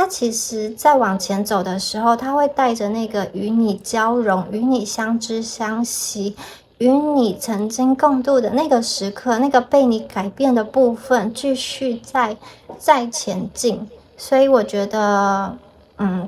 其实在往前走的时候，他会带着那个与你交融、与你相知相惜，与你曾经共度的那个时刻，那个被你改变的部分，继续再前进。所以我觉得，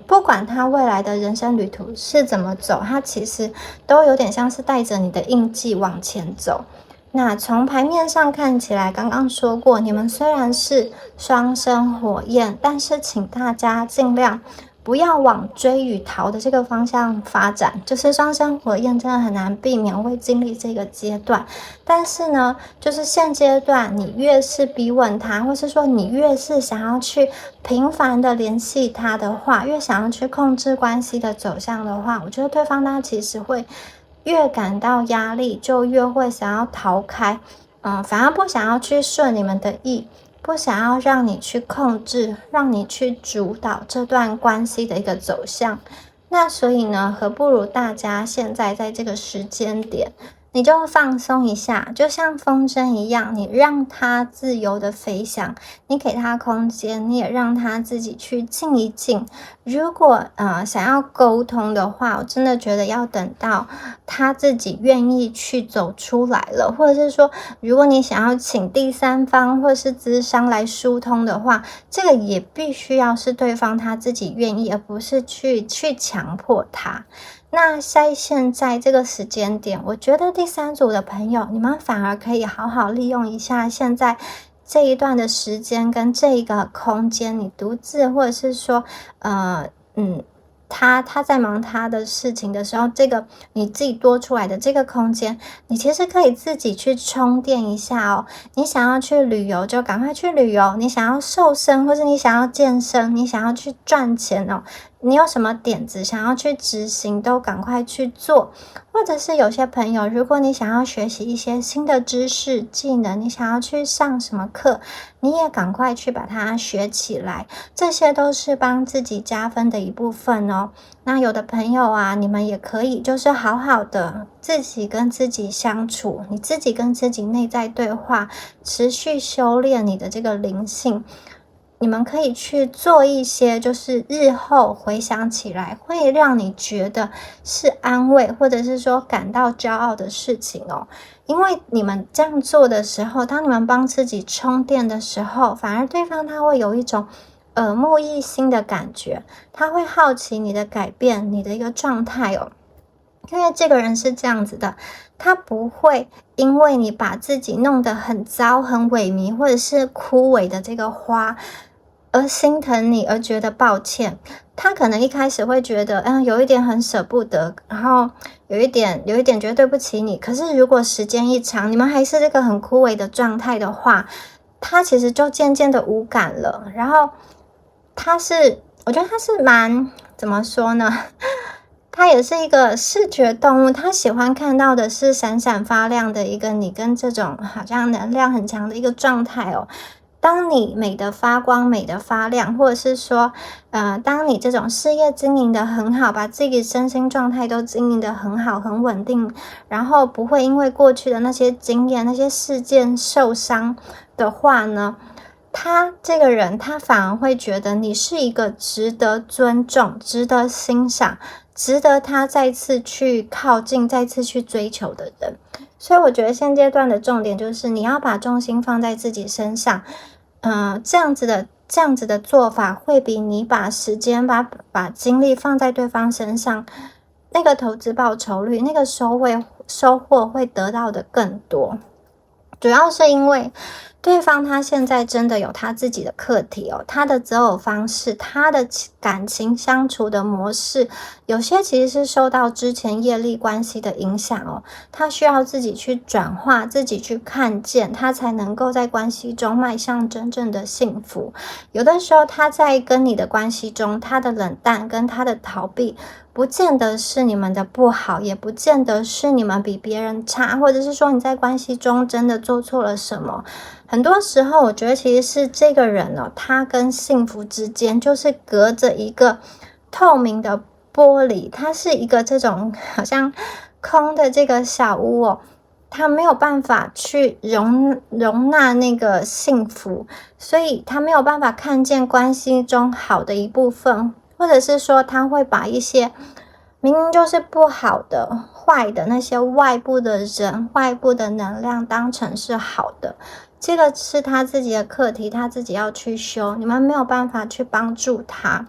不管他未来的人生旅途是怎么走，他其实都有点像是带着你的印记往前走。那从牌面上看起来，刚刚说过，你们虽然是双生火焰，但是请大家尽量不要往追与逃的这个方向发展，就是双生火焰真的很难避免会经历这个阶段。但是呢，就是现阶段你越是逼问他，或是说你越是想要去频繁的联系他的话，越想要去控制关系的走向的话，我觉得对方他其实会越感到压力，就越会想要逃开，反而不想要去顺你们的意，不想要让你去控制，让你去主导这段关系的一个走向。那所以呢，何不如大家现在在这个时间点，你就放松一下，就像风筝一样，你让它自由的飞翔，你给它空间，你也让它自己去静一静。如果想要沟通的话，我真的觉得要等到他自己愿意去走出来了，或者是说，如果你想要请第三方或是咨商来疏通的话，这个也必须要是对方他自己愿意，而不是去强迫他。那在现在这个时间点，我觉得第三组的朋友，你们反而可以好好利用一下现在这一段的时间跟这一个空间，你独自或者是说他在忙他的事情的时候，这个你自己多出来的这个空间，你其实可以自己去充电一下哦。你想要去旅游就赶快去旅游，你想要瘦身或是你想要健身，你想要去赚钱哦，你有什么点子想要去执行都赶快去做。或者是有些朋友，如果你想要学习一些新的知识技能，你想要去上什么课，你也赶快去把它学起来，这些都是帮自己加分的一部分哦。那有的朋友啊，你们也可以就是好好的自己跟自己相处，你自己跟自己内在对话，持续修炼你的这个灵性。你们可以去做一些就是日后回想起来会让你觉得是安慰，或者是说感到骄傲的事情哦。因为你们这样做的时候，当你们帮自己充电的时候，反而对方他会有一种耳目一新的感觉，他会好奇你的改变，你的一个状态哦。因为这个人是这样子的，他不会因为你把自己弄得很糟、很萎靡或者是枯萎的这个花而心疼你，而觉得抱歉。他可能一开始会觉得有一点很舍不得，然后有一点觉得对不起你。可是如果时间一长，你们还是这个很枯萎的状态的话，他其实就渐渐的无感了。然后我觉得他是蛮怎么说呢，他也是一个视觉动物，他喜欢看到的是闪闪发亮的一个你跟这种好像能量很强的一个状态哦。当你美的发光、美的发亮，或者是说当你这种事业经营的很好，把自己身心状态都经营的很好、很稳定，然后不会因为过去的那些经验、那些事件受伤的话呢，他这个人他反而会觉得你是一个值得尊重、值得欣赏、值得他再次去靠近、再次去追求的人。所以我觉得现阶段的重点就是你要把重心放在自己身上，这样子的做法会比你把时间把精力放在对方身上，那个投资报酬率、那个收获会得到的更多。主要是因为对方他现在真的有他自己的课题哦，他的择偶方式，他的感情相处的模式，有些其实是受到之前业力关系的影响哦，他需要自己去转化，自己去看见，他才能够在关系中迈向真正的幸福。有的时候他在跟你的关系中，他的冷淡跟他的逃避，不见得是你们的不好，也不见得是你们比别人差，或者是说你在关系中真的做错了什么。很多时候我觉得其实是这个人哦，他跟幸福之间就是隔着一个透明的玻璃，它是一个这种好像空的这个小屋哦，他没有办法去容纳那个幸福，所以他没有办法看见关系中好的一部分，或者是说他会把一些明明就是不好的、坏的那些外部的人、外部的能量当成是好的。这个是他自己的课题，他自己要去修，你们没有办法去帮助他。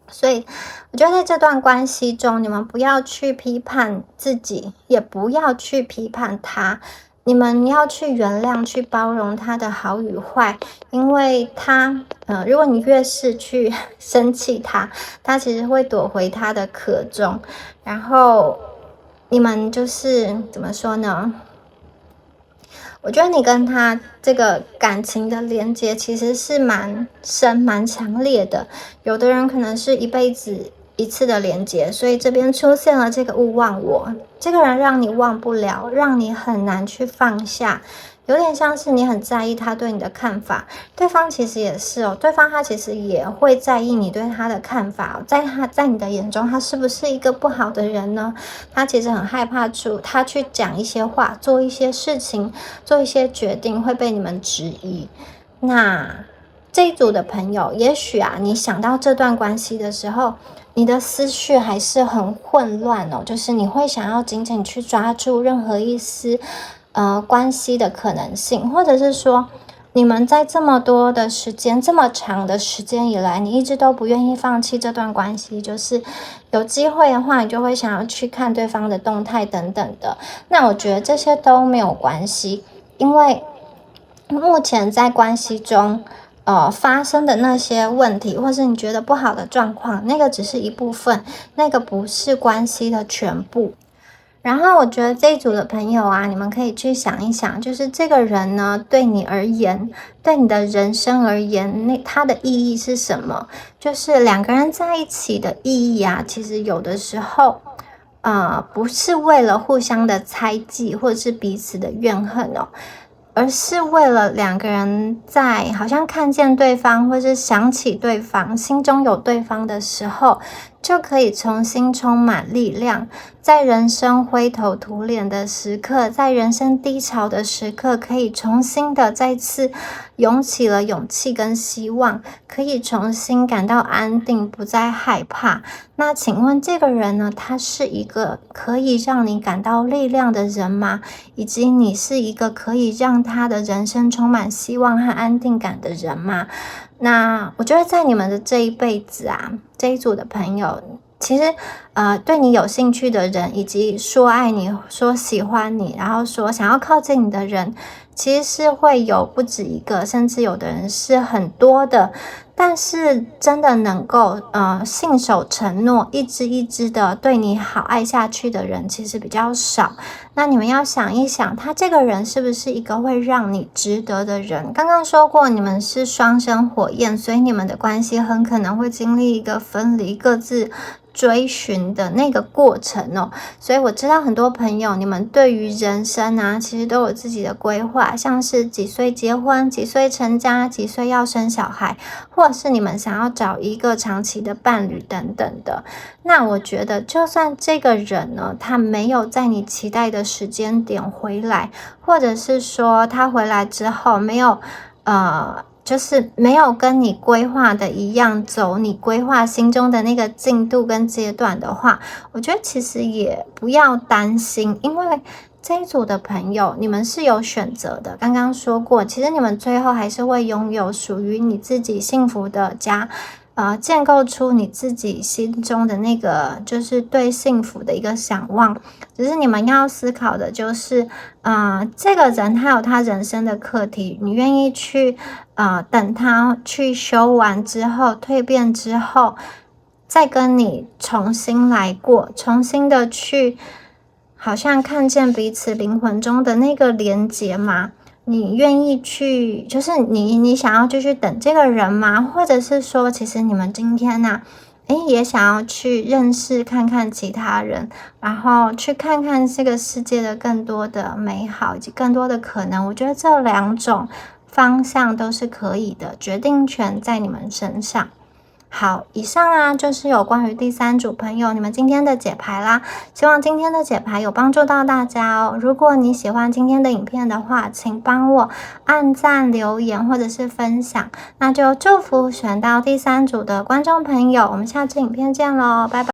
所以我觉得在这段关系中，你们不要去批判自己，也不要去批判他，你们要去原谅、去包容他的好与坏，因为他如果你越是去生气他，他其实会躲回他的壳中，然后你们就是怎么说呢？我觉得你跟他这个感情的连接其实是蛮深、蛮强烈的。有的人可能是一辈子一次的连接，所以这边出现了这个勿忘我，这个人让你忘不了，让你很难去放下。有点像是你很在意他对你的看法，对方其实也是哦，对方他其实也会在意你对他的看法哦，在你的眼中，他是不是一个不好的人呢？他其实很害怕他去讲一些话，做一些事情，做一些决定会被你们质疑。那这一组的朋友，也许你想到这段关系的时候，你的思绪还是很混乱哦，就是你会想要紧紧去抓住任何一丝关系的可能性，或者是说你们在这么多的时间，这么长的时间以来，你一直都不愿意放弃这段关系，就是有机会的话，你就会想要去看对方的动态等等的。那我觉得这些都没有关系，因为目前在关系中发生的那些问题，或是你觉得不好的状况，那个只是一部分，那个不是关系的全部。然后我觉得这一组的朋友你们可以去想一想，就是这个人呢，对你而言，对你的人生而言，他的意义是什么？就是两个人在一起的意义其实有的时候不是为了互相的猜忌或者是彼此的怨恨哦，而是为了两个人在好像看见对方或是想起对方，心中有对方的时候，就可以重新充满力量。在人生灰头土脸的时刻，在人生低潮的时刻，可以重新的再次涌起了勇气跟希望，可以重新感到安定，不再害怕。那请问这个人呢，他是一个可以让你感到力量的人吗？以及你是一个可以让他的人生充满希望和安定感的人吗？那我觉得在你们的这一辈子啊，这一组的朋友，其实对你有兴趣的人，以及说爱你、说喜欢你，然后说想要靠近你的人，其实是会有不止一个，甚至有的人是很多的。但是真的能够信守承诺，一支一支的对你好爱下去的人其实比较少。那你们要想一想，他这个人是不是一个会让你值得的人？刚刚说过你们是双生火焰，所以你们的关系很可能会经历一个分离，各自追寻的那个过程哦。所以我知道很多朋友，你们对于人生啊，其实都有自己的规划，像是几岁结婚，几岁成家，几岁要生小孩，或者是你们想要找一个长期的伴侣等等的。那我觉得就算这个人呢，他没有在你期待的时间点回来，或者是说他回来之后没有就是没有跟你规划的一样走你规划心中的那个进度跟阶段的话，我觉得其实也不要担心，因为这一组的朋友你们是有选择的。刚刚说过，其实你们最后还是会拥有属于你自己幸福的家，建构出你自己心中的那个就是对幸福的一个想望。只是你们要思考的就是这个人他有他人生的课题，你愿意去等他去修完之后蜕变之后，再跟你重新来过，重新的去好像看见彼此灵魂中的那个连结吗？你愿意去，就是你想要继续等这个人吗？或者是说，其实你们今天啊，也想要去认识看看其他人，然后去看看这个世界的更多的美好以及更多的可能。我觉得这两种方向都是可以的，决定权在你们身上。好，以上啊就是有关于第三组朋友你们今天的解牌啦，希望今天的解牌有帮助到大家哦。如果你喜欢今天的影片的话，请帮我按赞、留言或者是分享，那就祝福选到第三组的观众朋友，我们下次影片见咯，拜拜。